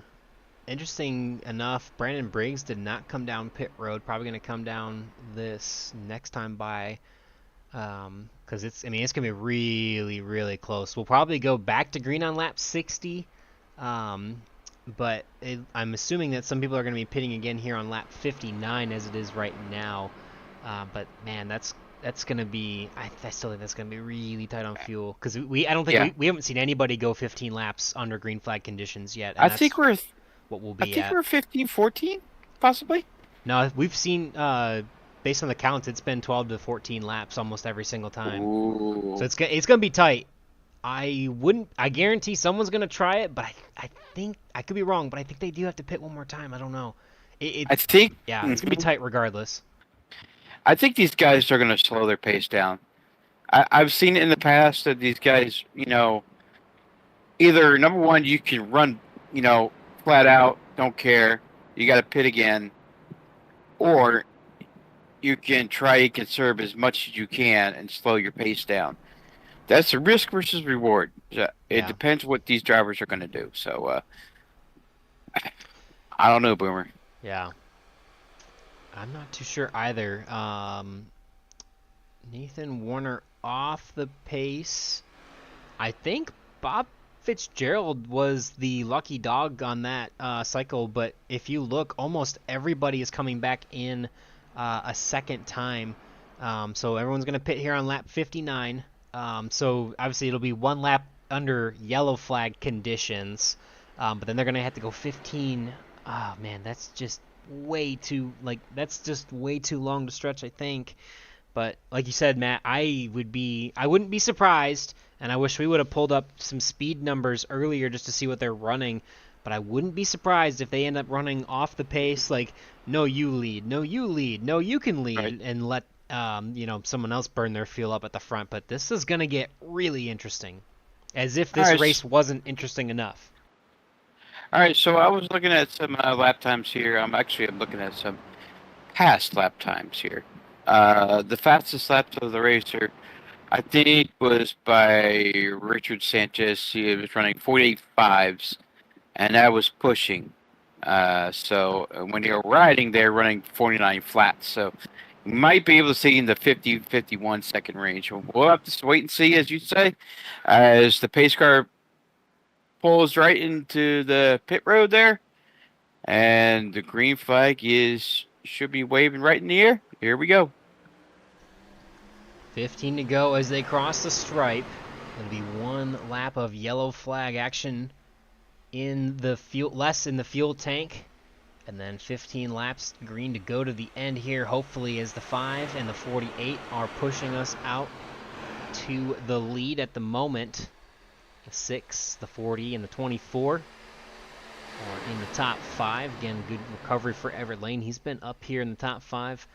Interesting enough, Brandon Briggs did not come down pit road. Probably going to come down this next time by. because it's going to be really, really close. We'll probably go back to green on lap 60, but I'm assuming that some people are going to be pitting again here on lap 59 as it is right now. But man, that's going to be. I still think that's going to be really tight on fuel because we haven't seen anybody go 15 laps under green flag conditions yet. And I think we're what we'll be I think at. we're 15, 14, possibly. No, we've seen based on the counts, it's been 12 to 14 laps almost every single time. Ooh. So it's gonna be tight. I guarantee someone's gonna try it, but I think I could be wrong, but I think they do have to pit one more time. I don't know. I think. Yeah, it's gonna be tight regardless. I think these guys are going to slow their pace down. I've seen it in the past that these guys, either number one, you can run, flat out, don't care, you got to pit again, or you can try and conserve as much as you can and slow your pace down. That's a risk versus reward. It depends what these drivers are going to do. So, I don't know, Boomer. Yeah. I'm not too sure either. Nathan Warner off the pace. I think Bob Fitzgerald was the lucky dog on that cycle, but if you look, almost everybody is coming back in a second time. So everyone's going to pit here on lap 59. So obviously it'll be one lap under yellow flag conditions, but then they're going to have to go 15. Oh man, that's just way too long to stretch, I think. But like you said, Matt, I wouldn't be surprised, and I wish we would have pulled up some speed numbers earlier just to see what they're running, but I wouldn't be surprised if they end up running off the pace, like, no, you lead, no, you lead, no, you can lead, right, and let someone else burn their fuel up at the front. But this is going to get really interesting, as if this race wasn't interesting enough. All right, so I was looking at some lap times here. I'm looking at some past lap times here. The fastest laps of the race are, I think, was by Richard Sanchez. He was running 48.5s, and that was pushing. So when you're riding, they're running 49 flats. So you might be able to see in the 50, 51 second range. We'll have to wait and see, as you say, as the pace car pulls right into the pit road there, and the green flag should be waving right in the air. Here we go. 15 to go as they cross the stripe. It'll be one lap of yellow flag action in the fuel tank, and then 15 laps green to go to the end here, hopefully, as the 5 and the 48 are pushing us out to the lead at the moment. The 6, the 40, and the 24 are in the top 5. Again, good recovery for Everett Lane. He's been up here in the top 5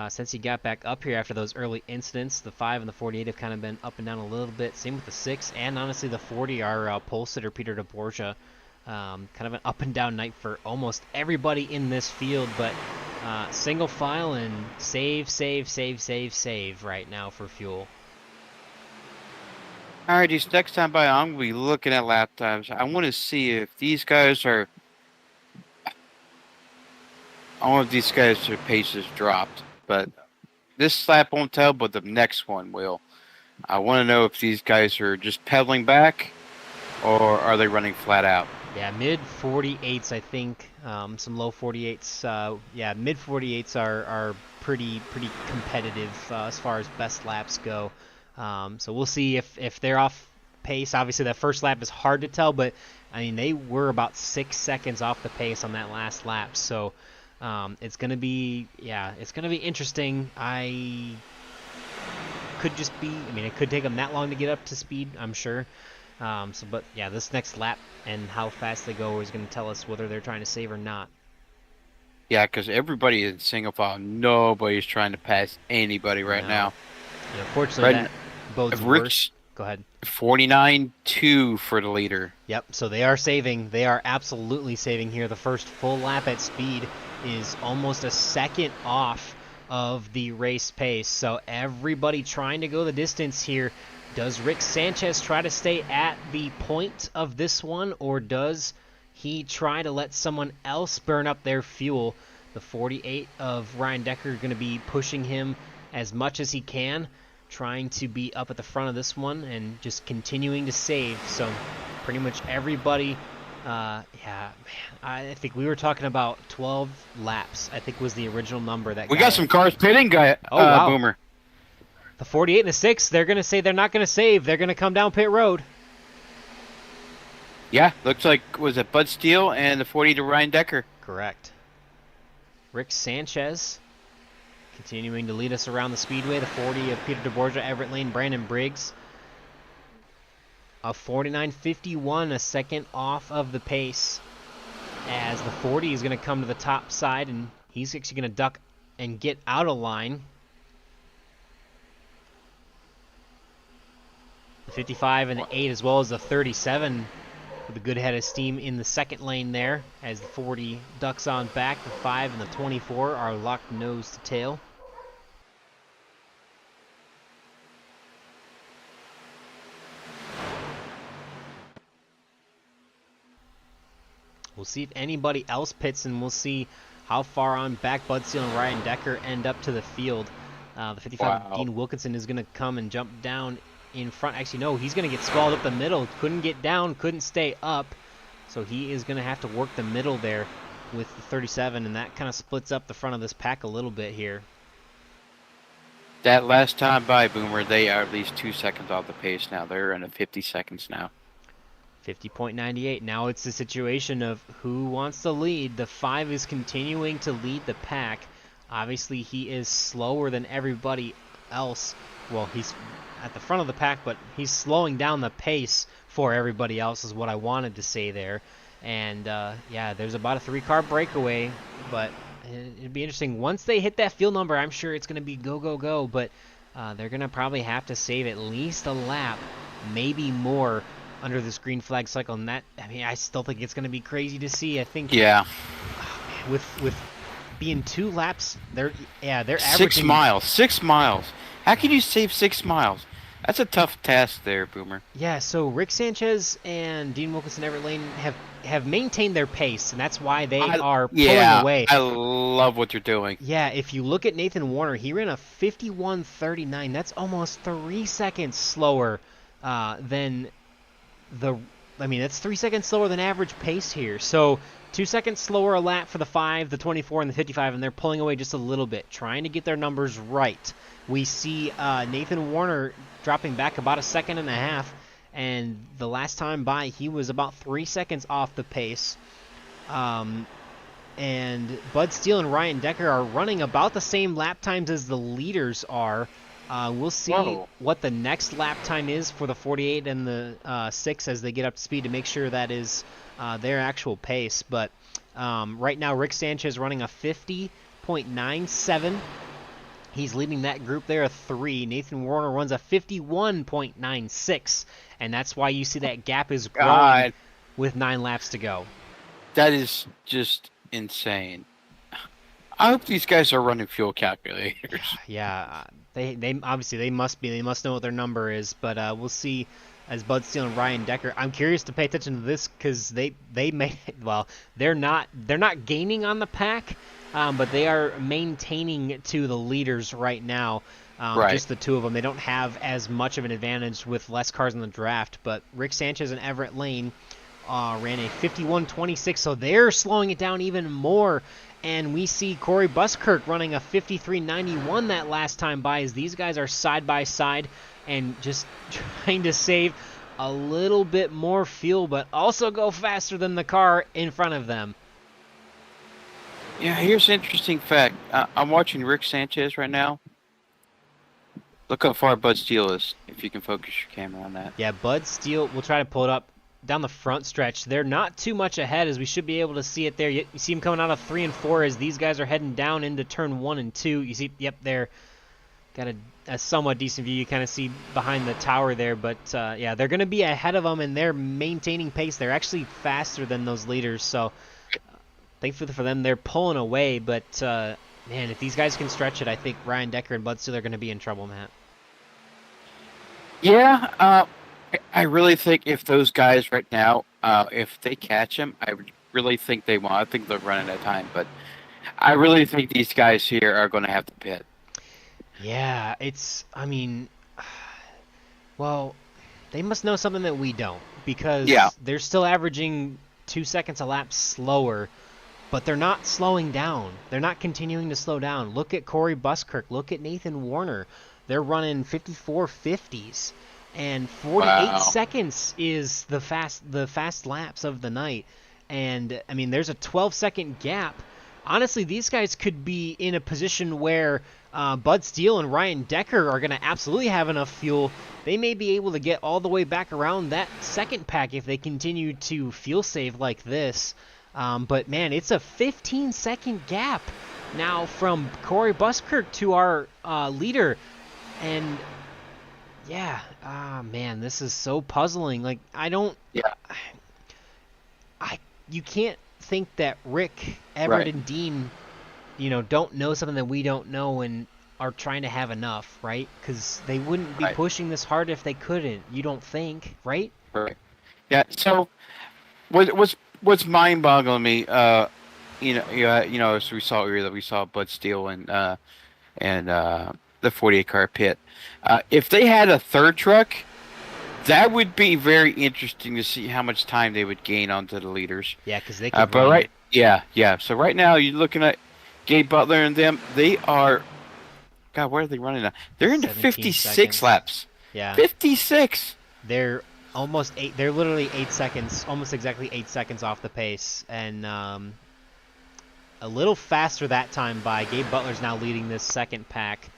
since he got back up here after those early incidents. The 5 and the 48 have kind of been up and down a little bit. Same with the 6, and honestly the 40, our pole sitter Peter DeBorgia. Kind of an up and down night for almost everybody in this field, but single file and save right now for fuel. Alright, these next time by, I'm going to be looking at lap times. I want to see if these guys are... All of these guys' paces dropped, but this lap won't tell, but the next one will. I want to know if these guys are just pedaling back, or are they running flat out? Yeah, mid 48s, I think. Some low 48s. Mid 48s are pretty competitive as far as best laps go. So we'll see if they're off pace. Obviously, that first lap is hard to tell, but I mean they were about 6 seconds off the pace on that last lap. So it's gonna be interesting. It could take them that long to get up to speed, I'm sure. But this next lap and how fast they go is going to tell us whether they're trying to save or not. Yeah, because everybody is single file. Nobody's trying to pass anybody right now. Yeah, fortunately, that bodes worse. Go ahead. 49.2 for the leader. Yep, so they are saving. They are absolutely saving here. The first full lap at speed is almost a second off of the race pace. So everybody trying to go the distance here. Does Rick Sanchez try to stay at the point of this one, or does he try to let someone else burn up their fuel? The 48 of Ryan Decker going to be pushing him as much as he can. trying to be up at the front of this one and just continuing to save. So pretty much everybody, yeah, man, I think we were talking about 12 laps, I think was the original number. That We got some cars pitting, Oh, wow. Boomer. The 48 and the 6, they're going to say they're not going to save. They're going to come down pit road. Yeah, looks like, was it Bud Steele and the 40 to Ryan Decker? Correct. Rick Sanchez continuing to lead us around the speedway. The 40 of Peter DeBorgia, Everett Lane, Brandon Briggs. A 49.51, a second off of the pace, as the 40 is going to come to the top side, and he's actually going to duck and get out of line. The 55 and the 8, as well as the 37, with a good head of steam in the second lane there, as the 40 ducks on back. The 5 and the 24 are locked nose to tail. We'll see if anybody else pits, and we'll see how far on back Bud Steele and Ryan Decker end up to the field. The 55, Wow. Dean Wilkinson, is going to come and jump down in front. Actually, no, he's going to get swallowed up the middle. Couldn't get down, couldn't stay up. So he is going to have to work the middle there with the 37, and that kind of splits up the front of this pack a little bit here. That last time by, Boomer, they are at least 2 seconds off the pace now. They're in the 50 seconds now. 50.98. Now it's the situation of who wants to lead. The 5 is continuing to lead the pack. Obviously, he is slower than everybody else. Well, he's at the front of the pack, but he's slowing down the pace for everybody else, is what I wanted to say there. And, yeah, there's about a 3-car breakaway, but it'd be interesting. Once they hit that field number, I'm sure it's going to be go, go, go, but they're going to probably have to save at least a lap, maybe more, under this green flag cycle. And that, I mean, I still think it's going to be crazy to see. I think, Yeah. with being 2 laps, they're averaging 6 miles. 6 miles. How can you save 6 miles? That's a tough task there, Boomer. Yeah, so Rick Sanchez and Dean Wilkinson, Everett Lane have maintained their pace, and that's why they are pulling away. I love what you're doing. Yeah, if you look at Nathan Warner, he ran a 51.39. That's almost 3 seconds slower than the... I mean, that's 3 seconds slower than average pace here. So 2 seconds slower a lap for the 5, the 24, and the 55, and they're pulling away just a little bit, trying to get their numbers right. We see Nathan Warner dropping back about 1.5 seconds, and the last time by, he was about 3 seconds off the pace. And Bud Steele and Ryan Decker are running about the same lap times as the leaders are. We'll see what the next lap time is for the 48 and the 6 as they get up to speed to make sure that is their actual pace. But right now, Rick Sanchez running a 50.97. He's leading that group there, a 3. Nathan Warner runs a 51.96, and that's why you see that gap is growing with 9 laps to go. That is just insane. I hope these guys are running fuel calculators. Yeah, they obviously they must be. They must know what their number is. But we'll see as Bud Steele and Ryan Decker. I'm curious to pay attention to this because they made well. They're not gaining on the pack. But they are maintaining to the leaders right now. Right. Just the 2 of them. They don't have as much of an advantage with less cars in the draft. But Rick Sanchez and Everett Lane ran a 51.26, so they're slowing it down even more. And we see Corey Buskirk running a 53.91 that last time by, as these guys are side by side and just trying to save a little bit more fuel, but also go faster than the car in front of them. Yeah, here's an interesting fact. I'm watching Rick Sanchez right now. Look how far Bud Steele is, if you can focus your camera on that. Yeah, Bud Steele, we'll try to pull it up down the front stretch. They're not too much ahead, as we should be able to see it there. You see them coming out of 3 and 4 as these guys are heading down into turn 1 and 2. You see, yep, they're got a somewhat decent view. You kind of see behind the tower there, but yeah, they're going to be ahead of them, and they're maintaining pace. They're actually faster than those leaders, so thankfully for them, they're pulling away. But man, if these guys can stretch it, I think Ryan Decker and Bud Steele are going to be in trouble, Matt. Yeah, I really think if those guys right now, if they catch him, I really think they won't. I think they're running out of time, but I really think these guys here are going to have to pit. Yeah, I mean, Well, they must know something that we don't, because Yeah. they're still averaging 2 seconds a lap slower, but they're not slowing down. They're not continuing to slow down. Look at Corey Buskirk. Look at Nathan Warner. They're running 54.50s, and 48 Wow. seconds is the fast laps of the night. And I mean, there's a 12-second gap. Honestly, these guys could be in a position where Bud Steele and Ryan Decker are going to absolutely have enough fuel. They may be able to get all the way back around that second pack if they continue to fuel save like this. But man, it's a 15-second gap now from Corey Buskirk to our leader. And yeah, man, this is so puzzling. Like, you can't think that Rick, Everett, Right. and Dean, don't know something that we don't know and are trying to have enough, right? Because they wouldn't be Right. pushing this hard if they couldn't. You don't think, right? Right. Yeah. So, what's mind-boggling me, as we saw earlier, that we saw Bud Steele and the 48 car pit. If they had a third truck, that would be very interesting to see how much time they would gain onto the leaders. Yeah, because they could But run. right, yeah. So right now you're looking at Gabe Butler and them. They are, God, where are they running now? They're into 17 56 seconds. laps. Yeah. 56. They're almost 8. They're literally 8 seconds, almost exactly 8 seconds off the pace, and a little faster that time by. Gabe Butler's now leading this second pack,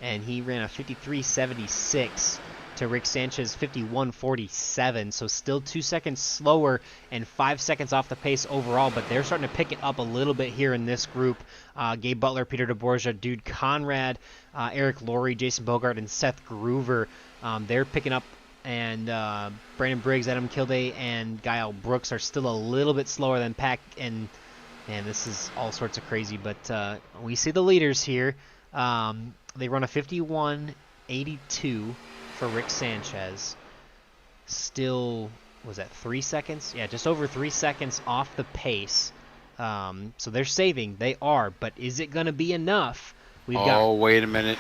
and he ran a 53.76 to Rick Sanchez 51.47, so still 2 seconds slower and 5 seconds off the pace overall, but they're starting to pick it up a little bit here in this group. Gabe Butler, Peter DeBorgia, Dude Conrad, Eric Laurie, Jason Bogart, and Seth Groover, they're picking up, and Brandon Briggs, Adam Kilday, and Guile Brooks are still a little bit slower than Pack, and man, this is all sorts of crazy, but we see the leaders here. They run a 51.82 for Rick Sanchez. Still, was that 3 seconds? Yeah, just over 3 seconds off the pace. So they're saving. They are, but is it going to be enough? Wait a minute.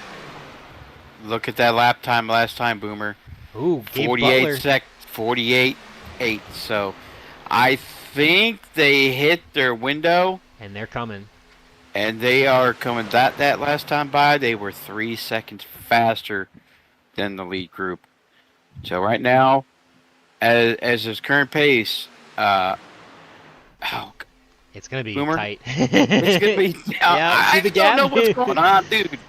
Look at that lap time last time, Boomer. Ooh, Gabe Butler. 48.8. So I think they hit their window. And they're coming. And they are coming. That last time by, they were 3 seconds faster than the lead group. So right now, as his current pace, it's gonna be Boomer? tight. it's gonna be. Yeah, see the gap? I don't know what's going on, dude.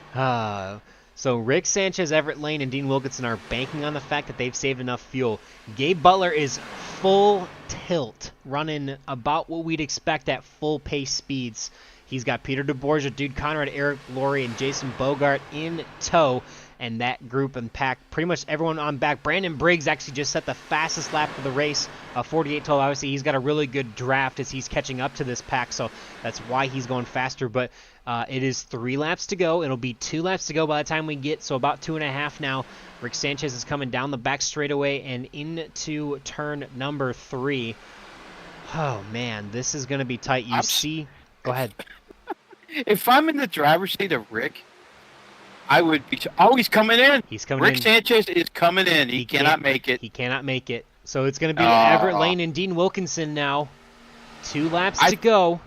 So Rick Sanchez, Everett Lane, and Dean Wilkinson are banking on the fact that they've saved enough fuel. Gabe Butler is full tilt, running about what we'd expect at full pace speeds. He's got Peter DeBorgia, Dude Conrad, Eric Laurie, and Jason Bogart in tow. And that group and pack, pretty much everyone on back. Brandon Briggs actually just set the fastest lap of the race, 48-12. Obviously, he's got a really good draft as he's catching up to this pack, so that's why he's going faster. But it is 3 laps to go. It'll be 2 laps to go by the time we get, so about 2.5 now. Rick Sanchez is coming down the back straightaway and into turn number 3. Oh, man, this is going to be tight. Go ahead. If I'm in the driver's seat of Rick, I would be. Oh, he's coming in. He's coming Rick in. Sanchez is coming in. He cannot make it. He cannot make it. So it's going to be Everett Lane and Dean Wilkinson now. 2 laps to go.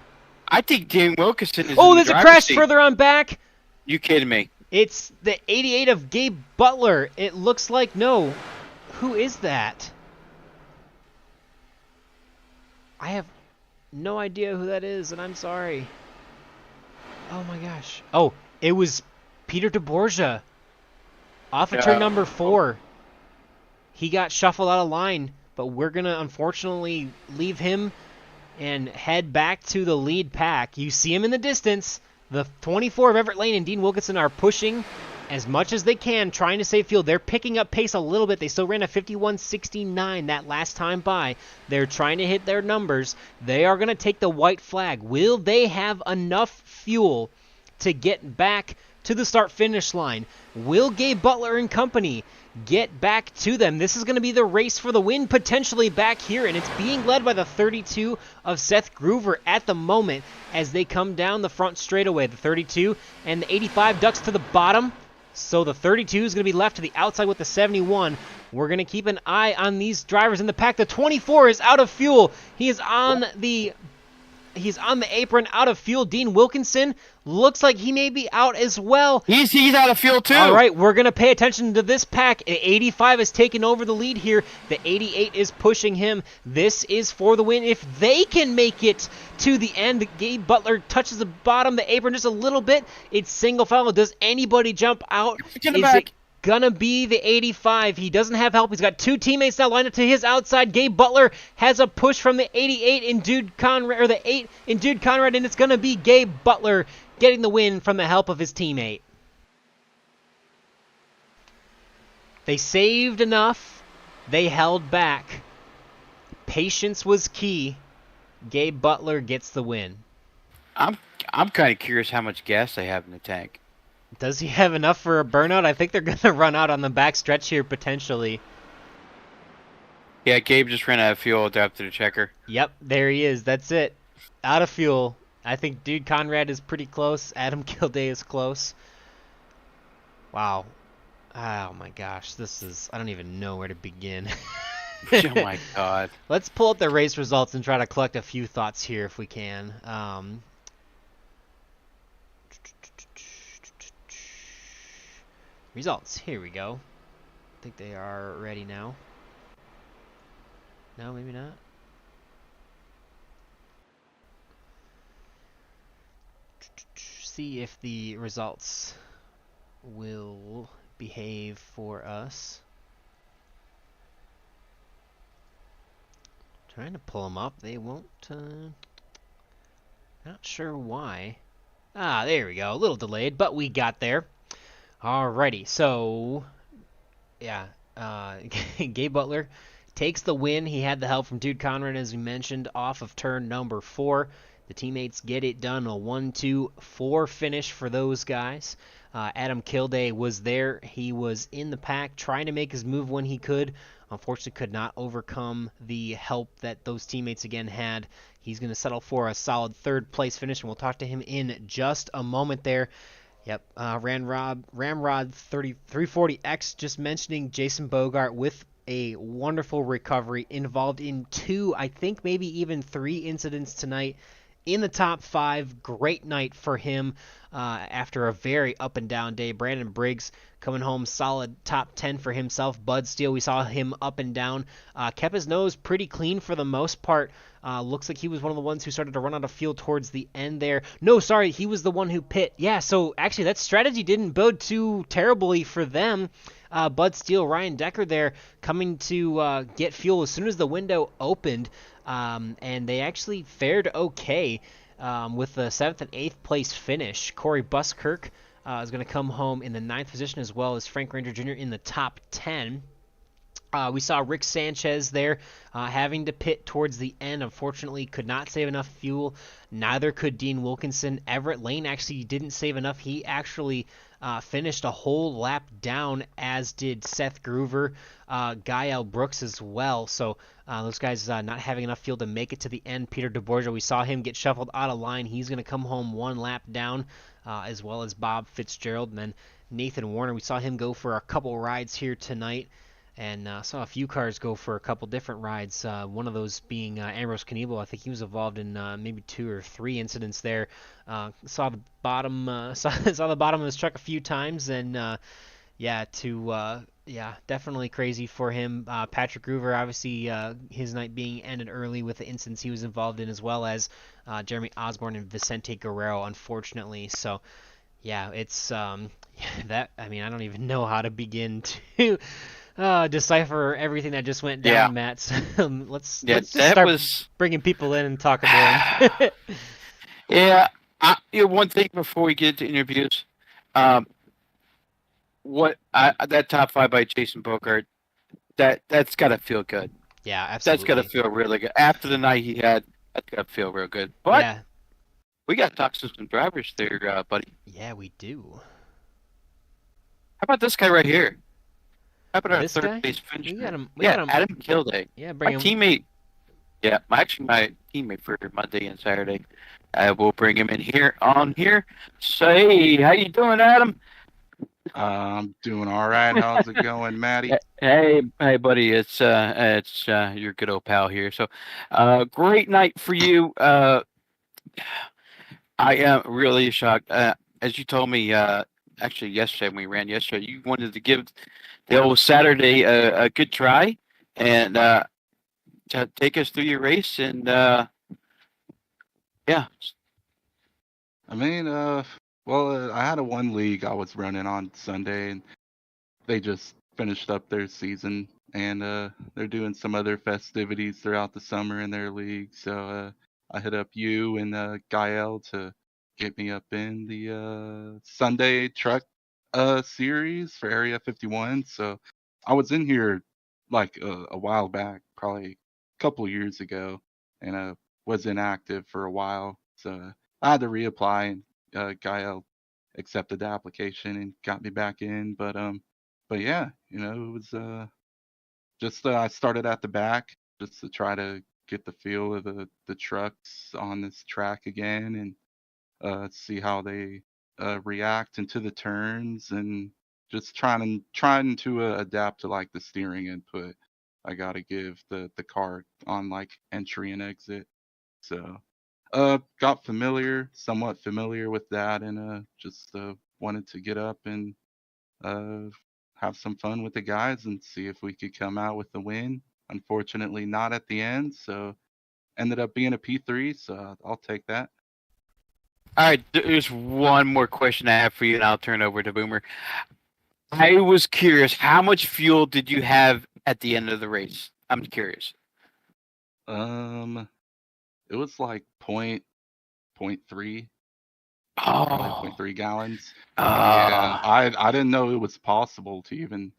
I think Dean Wilkinson is. Oh, there's a crash further on back. You kidding me? It's the 88 of Gabe Butler. It looks like no. Who is that? I have no idea who that is, and I'm sorry. Oh my gosh. Oh, it was Peter DeBorgia off of turn number 4. He got shuffled out of line, but we're going to unfortunately leave him and head back to the lead pack. You see him in the distance. The 24 of Everett Lane and Dean Wilkinson are pushing as much as they can, trying to save fuel. They're picking up pace a little bit. They still ran a 51.69 that last time by. They're trying to hit their numbers. They are going to take the white flag. Will they have enough fuel to get back to the start-finish line? Will Gabe Butler and company get back to them? This is going to be the race for the win potentially back here, and it's being led by the 32 of Seth Groover at the moment as they come down the front straightaway. The 32 and the 85 ducks to the bottom. So the 32 is going to be left to the outside with the 71. We're going to keep an eye on these drivers in the pack. The 24 is out of fuel. He is on the apron, out of fuel. Dean Wilkinson looks like he may be out as well. He's out of fuel too. All right, we're going to pay attention to this pack. 85 is taking over the lead here. The 88 is pushing him. This is for the win. If they can make it to the end, Gabe Butler touches the bottom of the apron just a little bit. It's single file. Does anybody jump out? Is it gonna be the 85? He doesn't have help. He's got two teammates now lined up to his outside. Gabe Butler has a push from the 88 in Dude Conrad, or the 8 in Dude Conrad, and it's gonna be Gabe Butler getting the win from the help of his teammate. They saved enough. They held back. Patience was key. Gabe Butler gets the win. I'm kind of curious how much gas they have in the tank. Does he have enough for a burnout? I think they're going to run out on the back stretch here, potentially. Yeah, Gabe just ran out of fuel after the checker. Yep, there he is. That's it. Out of fuel. I think Dude Conrad is pretty close. Adam Kilday is close. Wow. Oh my gosh, this is... I don't even know where to begin. Oh my god. Let's pull up the race results and try to collect a few thoughts here if we can. Results. Here we go. I think they are ready now. No, maybe not. See if the results will behave for us. Trying to pull them up. They won't. Not sure why. Ah, there we go. A little delayed, but we got there. Alrighty, so yeah, Gabe Butler takes the win. He had the help from Dude Conrad, as we mentioned, off of turn number 4. The teammates get it done. A 1-2-4 finish for those guys. Adam Kilday was there. He was in the pack trying to make his move when he could. Unfortunately, could not overcome the help that those teammates again had. He's going to settle for a solid 3rd place finish, and we'll talk to him in just a moment there. Yep, Ramrod 340X just mentioning Jason Bogart with a wonderful recovery, involved in 2, I think maybe even 3 incidents tonight. In the top 5, great night for him after a very up and down day. Brandon Briggs coming home solid top 10 for himself. Bud Steele, we saw him up and down. Kept his nose pretty clean for the most part. Looks like he was one of the ones who started to run out of fuel towards the end there. No, sorry, he was the one who pit. Yeah, so actually that strategy didn't bode too terribly for them. Bud Steele, Ryan Decker there coming to get fuel as soon as the window opened. And they actually fared okay with the 7th and 8th place finish. Corey Buskirk is going to come home in the 9th position, as well as Frank Ranger Jr. in the top 10. We saw Rick Sanchez there having to pit towards the end. Unfortunately, could not save enough fuel. Neither could Dean Wilkinson. Everett Lane actually didn't save enough. He actually finished a whole lap down, as did Seth Groover, Gael Brooks as well. So those guys not having enough fuel to make it to the end. Peter DeBorgia, we saw him get shuffled out of line. He's going to come home 1 lap down, as well as Bob Fitzgerald. And then Nathan Warner, we saw him go for a couple rides here tonight. And saw a few cars go for a couple different rides. One of those being Ambrose Knievel. I think he was involved in maybe 2 or 3 incidents there. Saw the bottom, saw the bottom of his truck a few times, and definitely crazy for him. Patrick Groover, obviously, his night being ended early with the incidents he was involved in, as well as Jeremy Osborne and Vicente Guerrero, unfortunately. So, yeah, it's that. I mean, I don't even know how to begin to. Decipher everything that just went down, yeah. Matt. So, let's start bringing people in and talking to them. Yeah, one thing before we get to interviews, that top 5 by Jason Bogart, that's got to feel good. Yeah, absolutely. That's got to feel really good. After the night he had, that's got to feel real good. But yeah. We got to talk to some drivers there, buddy. Yeah, we do. How about this guy right here? How about this our guy? 3rd place finisher? We got him. Adam Kilday. Yeah, my teammate. Yeah, my teammate for Monday and Saturday. We'll bring him in here. Say, how you doing, Adam? I'm doing all right. How's it going, Maddie? Hey, buddy, it's your good old pal here. So, great night for you. I am really shocked. As you told me, actually yesterday when we ran yesterday, you wanted to give the old Saturday a good try and to take us through your race. And yeah, I mean, I had a one league I was running on Sunday, and they just finished up their season, and they're doing some other festivities throughout the summer in their league. So I hit up you and Gael to get me up in the Sunday truck series for Area 51. So I was in here like a while back, probably a couple years ago, and was inactive for a while. So I had to reapply, and Gael accepted the application and got me back in. But yeah, it was just I started at the back just to try to get the feel of the trucks on this track again, and see how they react into the turns, and just trying to adapt to like the steering input I gotta give the car on like entry and exit. So got somewhat familiar with that, and just wanted to get up and uh, have some fun with the guys and see if we could come out with the win. Unfortunately, not at the end, so ended up being a P3, so I'll take that. all right. There's one more question I have for you, and I'll turn over to Boomer. I was curious, how much fuel did you have at the end of the race? I'm curious. Um, it was like point three, probably point Oh, 0.3 gallons. Yeah, uh, I didn't know it was possible to even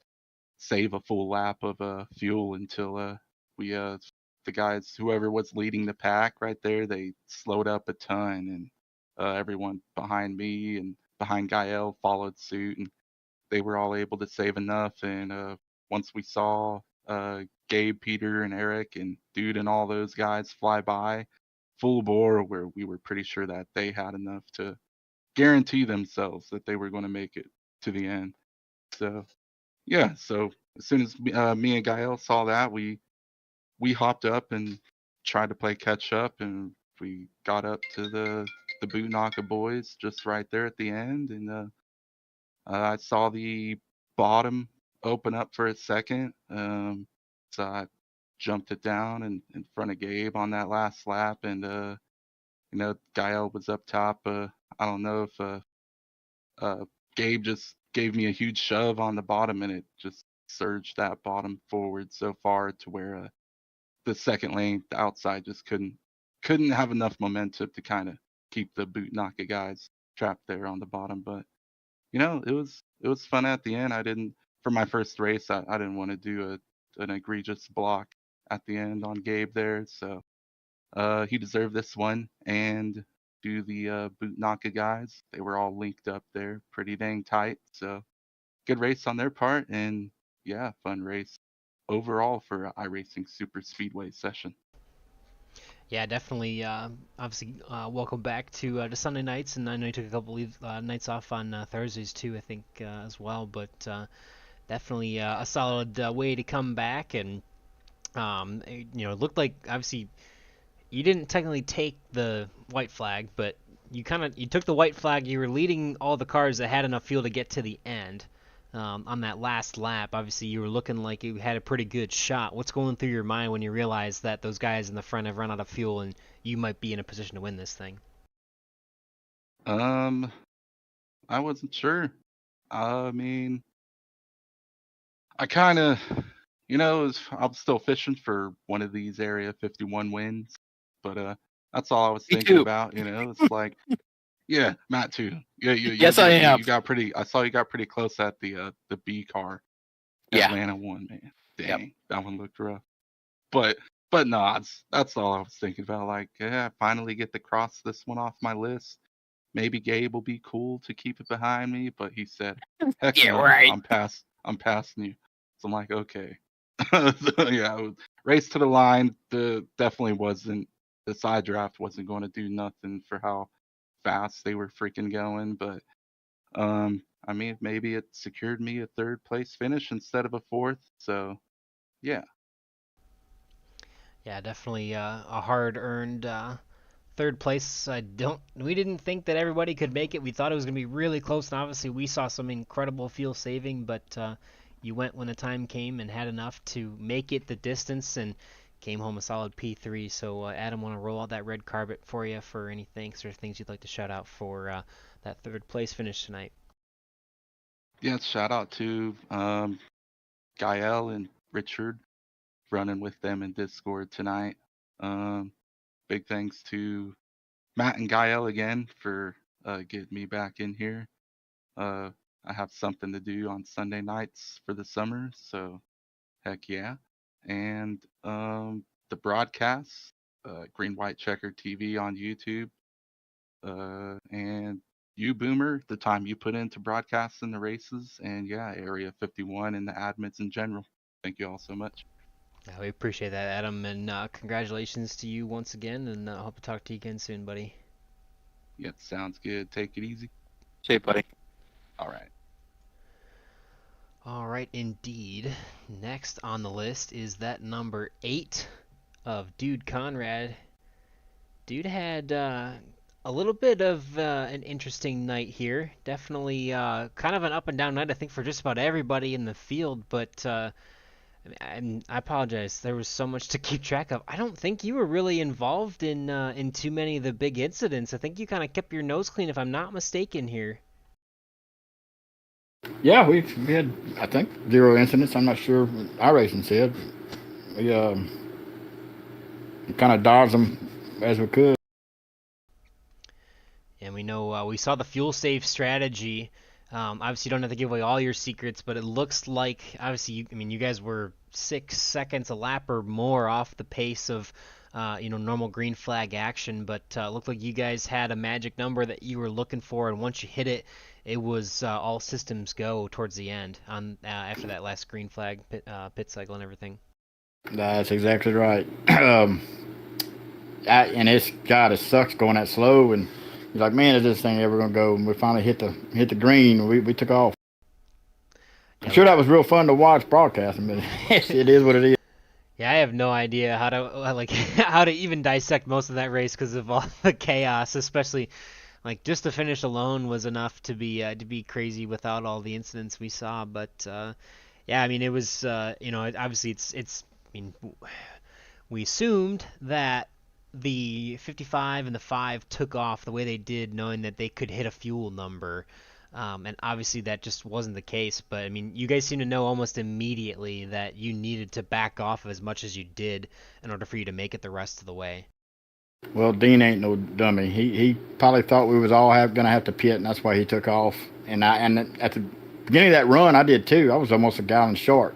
save a full lap of fuel until we the guys, whoever was leading the pack right there, they slowed up a ton, and everyone behind me and behind Gael followed suit, and they were all able to save enough. And once we saw Gabe, Peter, and Eric, and Dude, and all those guys fly by full bore, where we were pretty sure that they had enough to guarantee themselves that they were going to make it to the end. So yeah, so as soon as me and Gael saw that, we hopped up and tried to play catch up, and we got up to the Boot Knocker boys just right there at the end, and I saw the bottom open up for a second, so I jumped it down in front of Gabe on that last lap, and Gael was up top. I don't know if uh, Gabe just gave me a huge shove on the bottom, and it just surged that bottom forward so far to where the second lane, the outside, just couldn't have enough momentum to kind of keep the Boot Knocker guys trapped there on the bottom. But it was fun at the end. I didn't For my first race, I didn't want to do an egregious block at the end on Gabe there, so he deserved this one. And do the Boot Knocker guys, they were all linked up there pretty dang tight. So good race on their part, and yeah, fun race overall for iRacing Super Speedway session. Yeah, definitely. Obviously, welcome back to Sunday nights, and I know you took a couple nights off on Thursdays too, I think, as well. But definitely a solid way to come back, and it looked like obviously you didn't technically take the white flag, but you took the white flag. You were leading all the cars that had enough fuel to get to the end. On that last lap, obviously you were looking like you had a pretty good shot. What's going through your mind when you realize that those guys in the front have run out of fuel and you might be in a position to win this thing? Um, I wasn't sure. I mean, I kind of, I'm still fishing for one of these Area 51 wins, but that's all I was me thinking too. about. It's like, yeah, Matt too. Yeah, Yes, I am. you got pretty. I saw you got pretty close at the B car. Yeah. Atlanta one, man. Yep. Dang, that one looked rough. But no, that's all I was thinking about. Like, yeah, finally get to cross this one off my list. Maybe Gabe will be cool to keep it behind me, but he said, "Heck Yeah, no, right. I'm passing you." So I'm like, okay. So, yeah, race to the line. Definitely wasn't the side draft wasn't going to do nothing for how fast they were freaking going, but I mean, maybe it secured me a third place finish instead of a fourth. So yeah. Yeah, definitely a hard-earned third place. We didn't think that everybody could make it. We thought it was going to be really close, and obviously we saw some incredible fuel saving, but you went when the time came and had enough to make it the distance and came home a solid P3. So Adam, want to roll out that red carpet for you for any thanks or things you'd like to shout out for that third place finish tonight. Yeah, shout out to Gael and Richard, running with them in Discord tonight. Big thanks to Matt and Gael again for getting me back in here. I have something to do on Sunday nights for the summer, so heck yeah. And the broadcast, Green White Checker TV on YouTube, and you, Boomer, the time you put into broadcasting the races, and yeah, Area 51 and the admins in general. Thank you all so much. Yeah, we appreciate that, Adam, and congratulations to you once again, and I hope to talk to you again soon, buddy. Yeah, sounds good. Take it easy. See you, buddy. All right. All right, indeed. Next on the list is that number 8 of Dude Conrad. Dude had a little bit of an interesting night here. Definitely kind of an up and down night, I think, for just about everybody in the field. But I apologize. There was so much to keep track of. I don't think you were really involved in too many of the big incidents. I think you kind of kept your nose clean, if I'm not mistaken here. Yeah, we had, I think, 0 incidents. I'm not sure what iRacing said. We kind of dodged them as we could. And we know we saw the fuel save strategy. Obviously, you don't have to give away all your secrets, but it looks like, obviously, you guys were 6 seconds a lap or more off the pace of normal green flag action, but it looked like you guys had a magic number that you were looking for, and once you hit it, it was all systems go towards the end on after that last green flag pit cycle and everything. That's exactly right. And it sucks going that slow, and you're like, man, is this thing ever gonna go? And we finally hit the green. We took off. I'm sure that was real fun to watch broadcasting, but it is what it is. Yeah, I have no idea how to how to even dissect most of that race because of all the chaos, especially just the finish alone was enough to be crazy without all the incidents we saw. But yeah, it was obviously it's we assumed that the 55 and the 5 took off the way they did, knowing that they could hit a fuel number. And obviously that just wasn't the case. But, you guys seem to know almost immediately that you needed to back off as much as you did in order for you to make it the rest of the way. Well, Dean ain't no dummy. He probably thought we was all going to have to pit, and that's why he took off. And at the beginning of that run, I did too. I was almost a gallon short.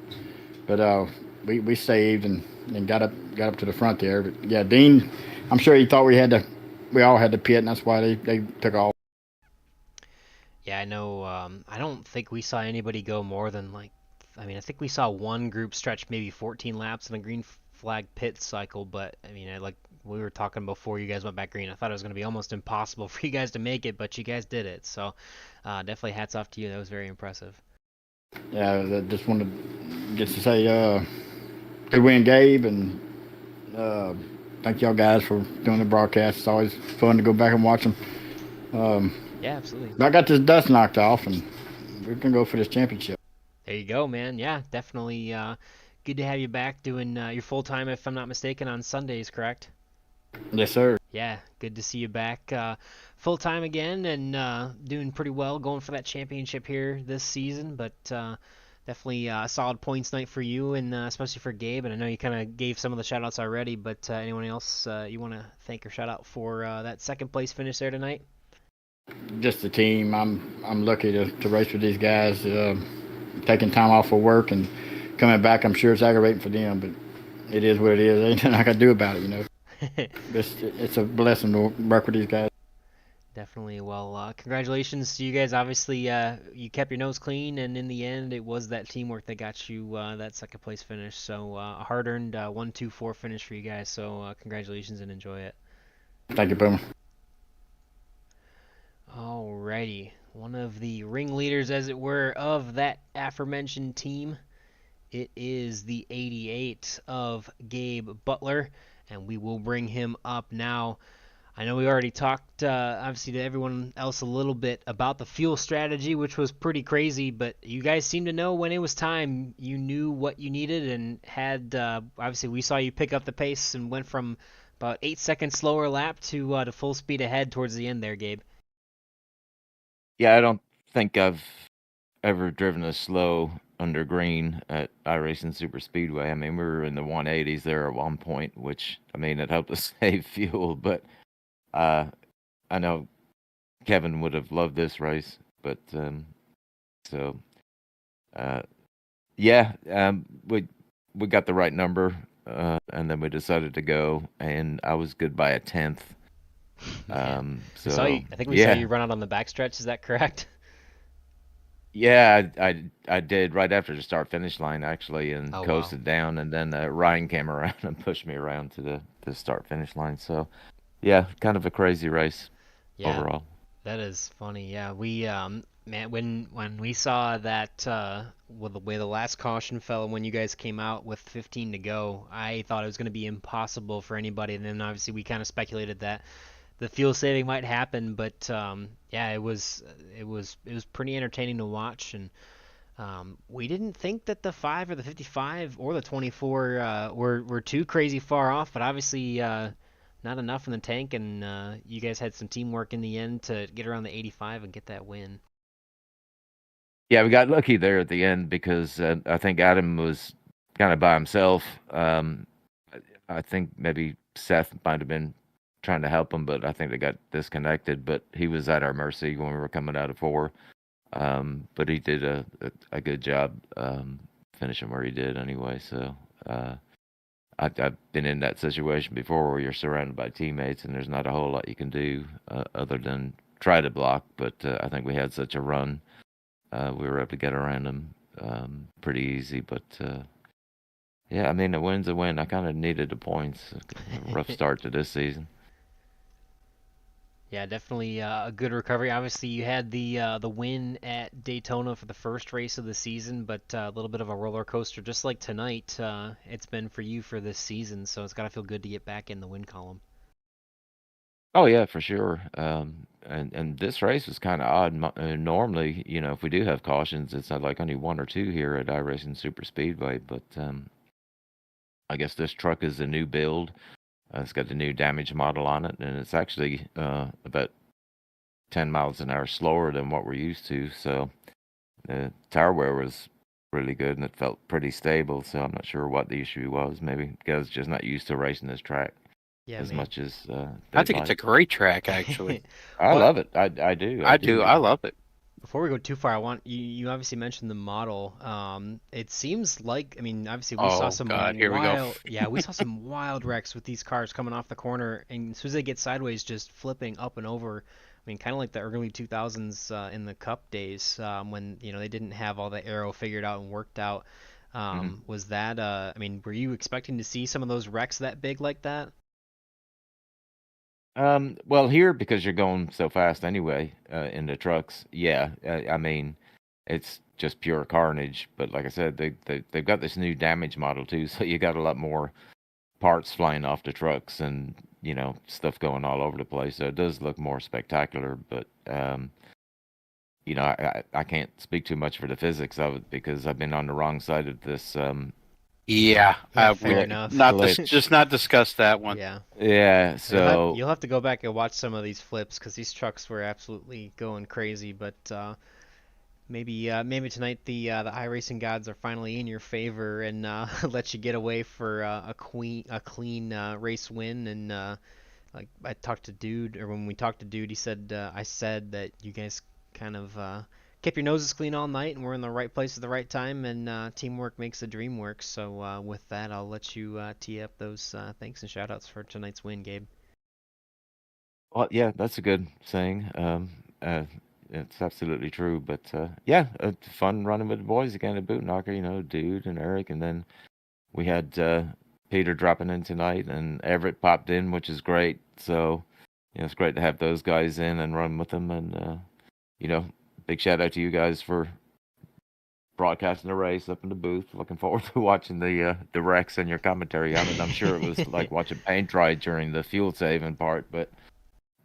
But we saved and got up to the front there. But, yeah, Dean, I'm sure he thought we all had to pit, and that's why they took off. Yeah, I know. I don't think we saw anybody go more than I think we saw one group stretch maybe 14 laps in a green flag pit cycle. But like we were talking before you guys went back green, I thought it was going to be almost impossible for you guys to make it, but you guys did it. So definitely hats off to you. That was very impressive. Yeah, I just wanted just to say good win, Gabe, and thank y'all guys for doing the broadcast. It's always fun to go back and watch them. Yeah, absolutely. I got this dust knocked off, and we're going to go for this championship. There you go, man. Yeah, definitely good to have you back doing your full-time, if I'm not mistaken, on Sundays, correct? Yes, sir. Yeah, good to see you back full-time again and doing pretty well, going for that championship here this season, but definitely a solid points night for you, and especially for Gabe. And I know you kind of gave some of the shout-outs already, but anyone else you want to thank or shout out for that second-place finish there tonight? Just the team. I'm lucky to race with these guys. Taking time off of work and coming back, I'm sure it's aggravating for them, but it is what it is. Ain't nothing I can do about it, It's a blessing to work with these guys. Definitely. Well, congratulations to you guys. Obviously, you kept your nose clean, and in the end, it was that teamwork that got you that second place finish. So a hard-earned 1-2-4 finish for you guys. So congratulations and enjoy it. Thank you, Boomer. Alrighty, one of the ringleaders, as it were, of that aforementioned team. It is the 88 of Gabe Butler, and we will bring him up now. I know we already talked, obviously, to everyone else a little bit about the fuel strategy, which was pretty crazy, but you guys seem to know when it was time. You knew what you needed and had, obviously, we saw you pick up the pace and went from about 8 seconds slower lap to full speed ahead towards the end there, Gabe. Yeah, I don't think I've ever driven a slow under green at iRacing Superspeedway. I mean, we were in the 180s there at one point, which, I mean, it helped us save fuel, but I know Kevin would have loved this race, but so yeah, we got the right number, and then we decided to go, and I was good by a tenth. So I think we saw you run out on the backstretch. Is that correct? Yeah, I did right after the start finish line actually, and coasted down, and then Ryan came around and pushed me around to the start finish line. So yeah, kind of a crazy race overall. That is funny. Yeah, we man, when we saw that with the way the last caution fell when you guys came out with 15 to go, I thought it was going to be impossible for anybody. And then obviously we kind of speculated that the fuel saving might happen, but yeah, it was pretty entertaining to watch, and we didn't think that the 5 or the 55 or the 24 were too crazy far off, but obviously not enough in the tank, and you guys had some teamwork in the end to get around the 85 and get that win. Yeah, we got lucky there at the end because I think Adam was kind of by himself. I think maybe Seth might have been trying to help him, but I think they got disconnected. But he was at our mercy when we were coming out of 4. But he did a good job finishing where he did anyway. So I've been in that situation before where you're surrounded by teammates and there's not a whole lot you can do other than try to block. But I think we had such a run, we were able to get around them pretty easy. But yeah, I mean, a win's a win. I kind of needed the points. A rough start to this season. Yeah, definitely a good recovery. Obviously, you had the win at Daytona for the first race of the season, but a little bit of a roller coaster, just like tonight. It's been for you for this season, so it's got to feel good to get back in the win column. Oh yeah, for sure. And this race was kind of odd. Normally, you know, if we do have cautions, it's like only 1 or 2 here at iRacing Superspeedway. But I guess this truck is a new build. It's got the new damage model on it, and it's actually about 10 miles an hour slower than what we're used to. So the tire wear was really good, and it felt pretty stable. So I'm not sure what the issue was. Maybe guys just not used to racing this track as much as I think it's a great track, actually. I love it. I do. I do. I love it. Before we go too far, I want you obviously mentioned the model. It seems like, I mean, obviously we saw some we saw some wild wrecks with these cars coming off the corner, and as soon as they get sideways, just flipping up and over. I mean, kind of like the early 2000s in the Cup days when they didn't have all the aero figured out and worked out. Was that? I mean, were you expecting to see some of those wrecks that big like that? Well, here, because you're going so fast anyway, in the trucks, yeah. I mean, it's just pure carnage. But like I said, they've got this new damage model too, so you got a lot more parts flying off the trucks and stuff going all over the place. So it does look more spectacular. But I can't speak too much for the physics of it because I've been on the wrong side of this. Yeah, fair enough. Just not discuss that one. Yeah. So you'll have to go back and watch some of these flips because these trucks were absolutely going crazy. But maybe tonight the iRacing gods are finally in your favor and let you get away for a clean race win. And like I talked to Dude, or when we talked to Dude, he said I said that you guys kind of kept your noses clean all night, and we're in the right place at the right time, and teamwork makes the dream work. So with that, I'll let you tee up those thanks and shout-outs for tonight's win, Gabe. Well, yeah, that's a good saying. It's absolutely true. But yeah, fun running with the boys again at Bootknocker, Dude and Eric, and then we had Peter dropping in tonight, and Everett popped in, which is great. So it's great to have those guys in and run with them, and big shout out to you guys for broadcasting the race up in the booth. Looking forward to watching the wrecks and your commentary on it. I'm sure it was like watching paint dry during the fuel saving part, but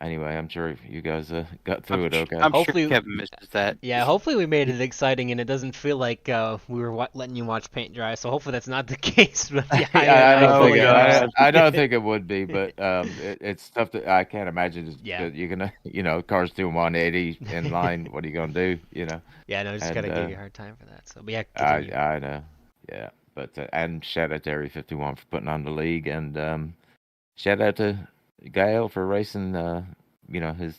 anyway, I'm sure you guys got through it okay. I'm Hopefully- sure Kevin misses that. Yeah, hopefully we made it exciting and it doesn't feel like we were letting you watch paint dry. So hopefully that's not the case. But yeah, I don't think it would be, but it's tough to. I can't imagine. Yeah. You're gonna, cars doing 180 in line. What are you gonna do? Yeah, no, just And, gotta give you a hard time for that. So, but yeah, continue. I know. Yeah, but and shout out to Area 51 for putting on the league, and shout out to Gael for racing. His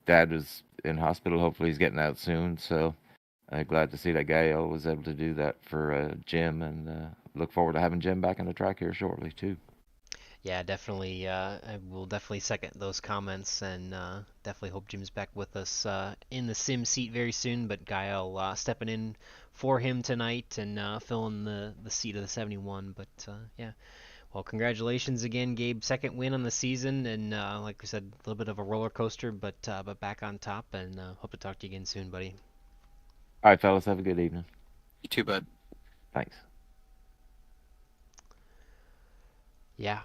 dad was in hospital. Hopefully he's getting out soon. So glad to see that Gael was able to do that for Jim, and look forward to having Jim back on the track here shortly too. Yeah, definitely. I will definitely second those comments, and definitely hope Jim's back with us in the sim seat very soon. But Gael stepping in for him tonight and filling the seat of the 71. But yeah, well, congratulations again, Gabe. Second win on the season, and like we said, a little bit of a roller coaster, but back on top. And hope to talk to you again soon, buddy. All right, fellas, have a good evening. You too, bud. Thanks. Yeah.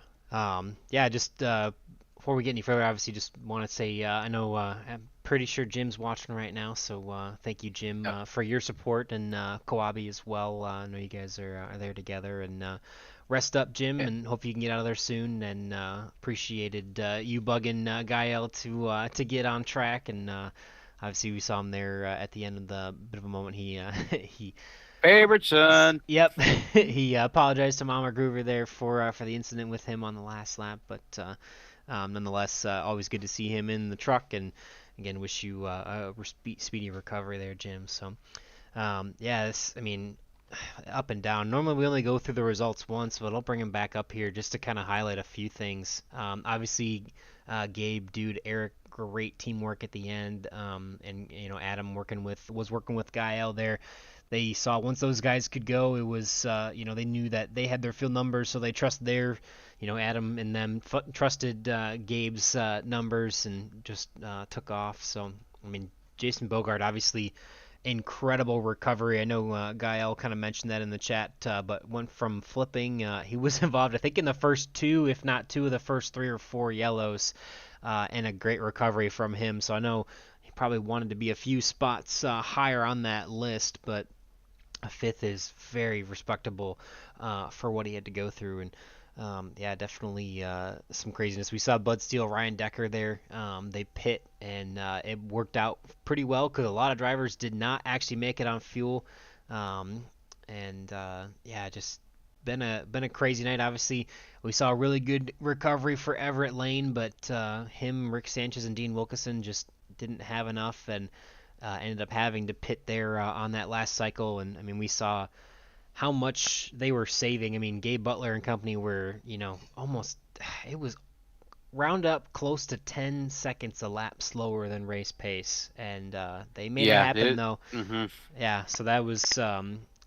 Just before we get any further, obviously just want to say I know I'm pretty sure Jim's watching right now, so thank you, Jim, for your support, and Koabi as well. I know you guys are there together, and rest up, Jim, and hope you can get out of there soon, and appreciated you bugging Gael to get on track, and obviously we saw him there at the end of the bit of a moment. He Favorite son. Yep, he apologized to Mama Groover there for the incident with him on the last lap, but nonetheless, always good to see him in the truck, and again, wish you a speedy recovery there, Jim. So, up and down. Normally we only go through the results once, but I'll bring him back up here just to kind of highlight a few things. Obviously, Gabe, Dude, Eric, great teamwork at the end, and Adam was working with Gael there. They saw once those guys could go, it was, they knew that they had their field numbers, so they trusted Adam and them trusted Gabe's numbers and just took off. So, Jason Bogart, obviously, incredible recovery. I know Gael kind of mentioned that in the chat, but went from flipping. He was involved, I think, in the first two, if not two of the first 3 or 4 yellows, and a great recovery from him. So I know he probably wanted to be a few spots higher on that list, but a 5th is very respectable for what he had to go through. And definitely some craziness. We saw Bud Steele, Ryan Decker there. They pit, and it worked out pretty well because a lot of drivers did not actually make it on fuel. Just been a crazy night. Obviously, we saw a really good recovery for Everett Lane, but him, Rick Sanchez, and Dean Wilkinson just didn't have enough, and ended up having to pit there on that last cycle. And we saw how much they were saving. Gabe Butler and company were, almost, it was round up close to 10 seconds a lap slower than race pace, and they made it happen though. Mm-hmm. Yeah, so that was,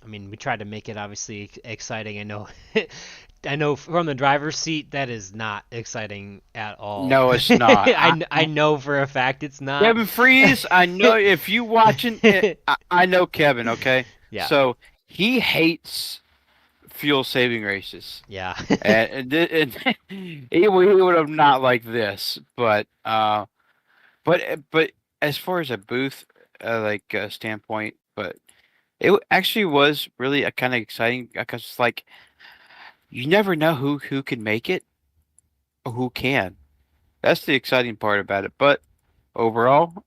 we tried to make it obviously exciting. I know from the driver's seat that is not exciting at all. No, it's not. I know for a fact it's not. Kevin Freeze, I know if you watching it, I know Kevin, okay? Yeah. So he hates fuel saving races. Yeah. and he would have not liked this, but as far as a booth standpoint, but it actually was really a kind of exciting because it's like you never know who can make it or who can. That's the exciting part about it. But overall,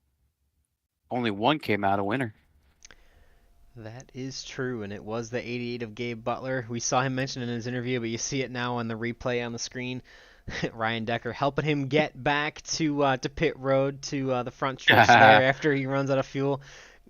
only one came out a winner. That is true, and it was the 88 of Gabe Butler. We saw him mention in his interview, but you see it now on the replay on the screen. Ryan Decker helping him get back to pit road to the front stretch there after he runs out of fuel.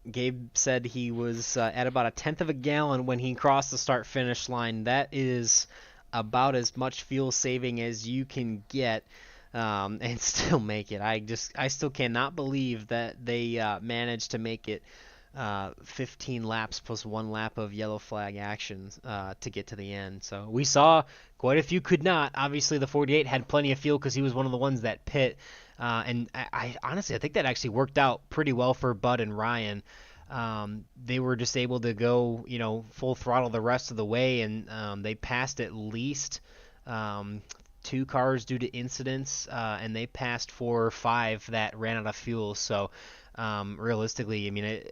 Gabe said he was at about a 1/10 of a gallon when he crossed the start-finish line. That is about as much fuel saving as you can get and still make it. I still cannot believe that they managed to make it 15 laps plus 1 lap of yellow flag actions to get to the end. So we saw quite a few could not. Obviously, the 48 had plenty of fuel because he was one of the ones that pit. And I honestly, I think that actually worked out pretty well for Bud and Ryan. They were just able to go, full throttle the rest of the way, and they passed at least two cars due to incidents, and they passed 4 or 5 that ran out of fuel. So realistically, I mean,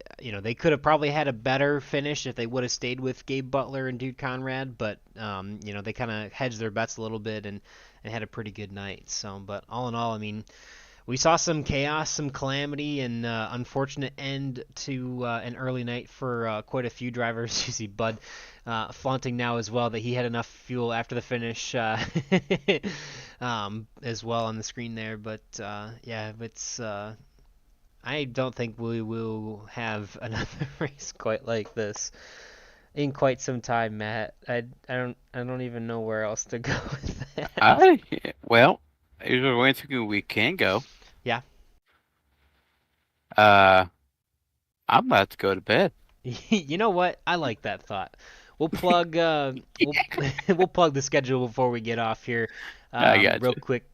they could have probably had a better finish if they would have stayed with Gabe Butler and Dude Conrad, but they kind of hedged their bets a little bit and had a pretty good night. So, but all in all, I mean, we saw some chaos, some calamity, and unfortunate end to an early night for quite a few drivers. You see Bud flaunting now as well that he had enough fuel after the finish as well on the screen there. But yeah, it's I don't think we will have another race quite like this in quite some time, Matt. I don't even know where else to go with that. Well, is there one thing we can go? Yeah. I'm about to go to bed. You know what? I like that thought. We'll plug we'll plug the schedule before we get off here, I got real you. quick.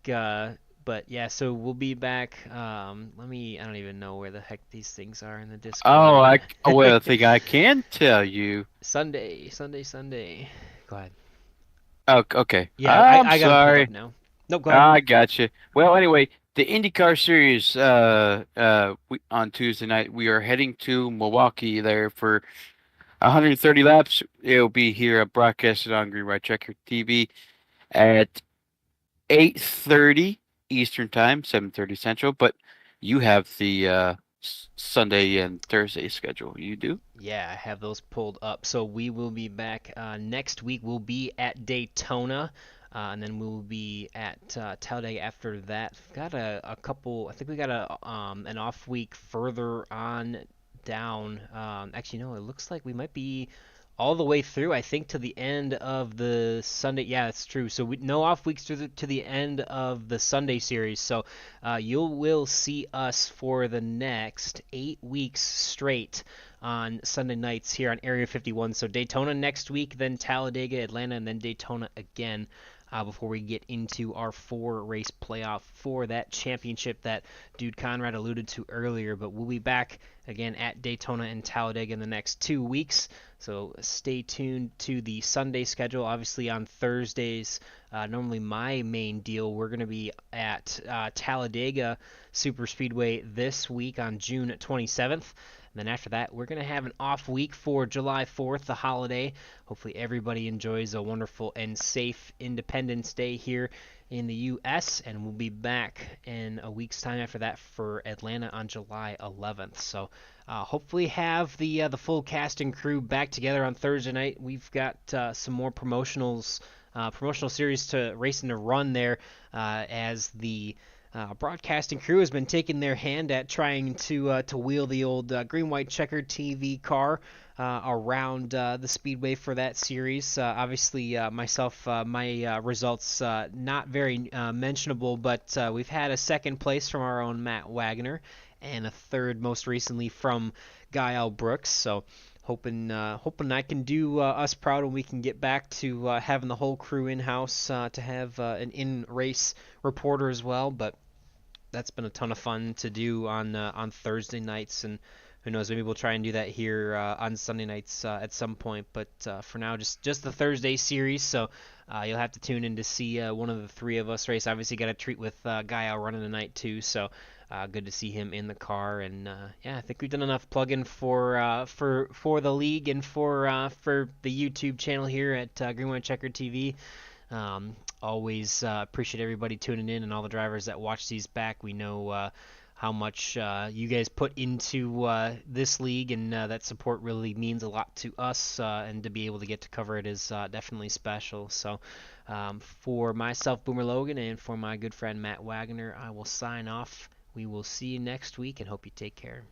But yeah, so we'll be back. I don't even know where the heck these things are in the Discord. Well, I think I can tell you. Sunday. Go ahead. Oh, okay. Yeah, I'm I got it pulled sorry. up now. No, go ahead. I got you. Well, anyway, the IndyCar Series on Tuesday night, we are heading to Milwaukee there for 130 laps. It'll be here broadcasted on Green White Checker TV at 8:30 Eastern Time, 7:30 Central. But you have the Sunday and Thursday schedule. You do? Yeah, I have those pulled up. So we will be back next week. We'll be at Daytona, and then we'll be at Talladega after that. Got a couple. I think we got an off week further on down. Actually, no, it looks like we might be all the way through, I think, to the end of the Sunday. Yeah, that's true. So no off weeks to the end of the Sunday series. So you will see us for the next 8 weeks straight on Sunday nights here on Area 51. So Daytona next week, then Talladega, Atlanta, and then Daytona again. Before we get into our 4-race playoff for that championship that Dude Conrad alluded to earlier. But we'll be back again at Daytona and Talladega in the next 2 weeks. So stay tuned to the Sunday schedule. Obviously on Thursdays, normally my main deal, we're going to be at Talladega Superspeedway this week on June 27th. And then after that, we're going to have an off week for July 4th, the holiday. Hopefully everybody enjoys a wonderful and safe Independence Day here in the U.S. And we'll be back in a week's time after that for Atlanta on July 11th. So hopefully have the full cast and crew back together on Thursday night. We've got some more promotional series to racing to run there as the broadcasting crew has been taking their hand at trying to wheel the old green white checker TV car around the speedway for that series. Obviously, myself, my results not very mentionable, but we've had a second place from our own Matt Wagner and a third most recently from Guy L. Brooks. So hoping I can do us proud when we can get back to having the whole crew in-house to have an in-race reporter as well. But that's been a ton of fun to do on Thursday nights, and who knows, maybe we'll try and do that here on Sunday nights at some point. But for now, just the Thursday series. So you'll have to tune in to see one of the three of us race. Obviously, got a treat with Guy out running tonight too. So good to see him in the car. And yeah, I think we've done enough plug-in for the league and for the YouTube channel here at Green White Checker TV. Always appreciate everybody tuning in and all the drivers that watch these back. We know how much you guys put into this league, and that support really means a lot to us, and to be able to get to cover it is definitely special. So for myself, Boomer Logan, and for my good friend Matt Wagner, I will sign off. We will see you next week and hope you take care.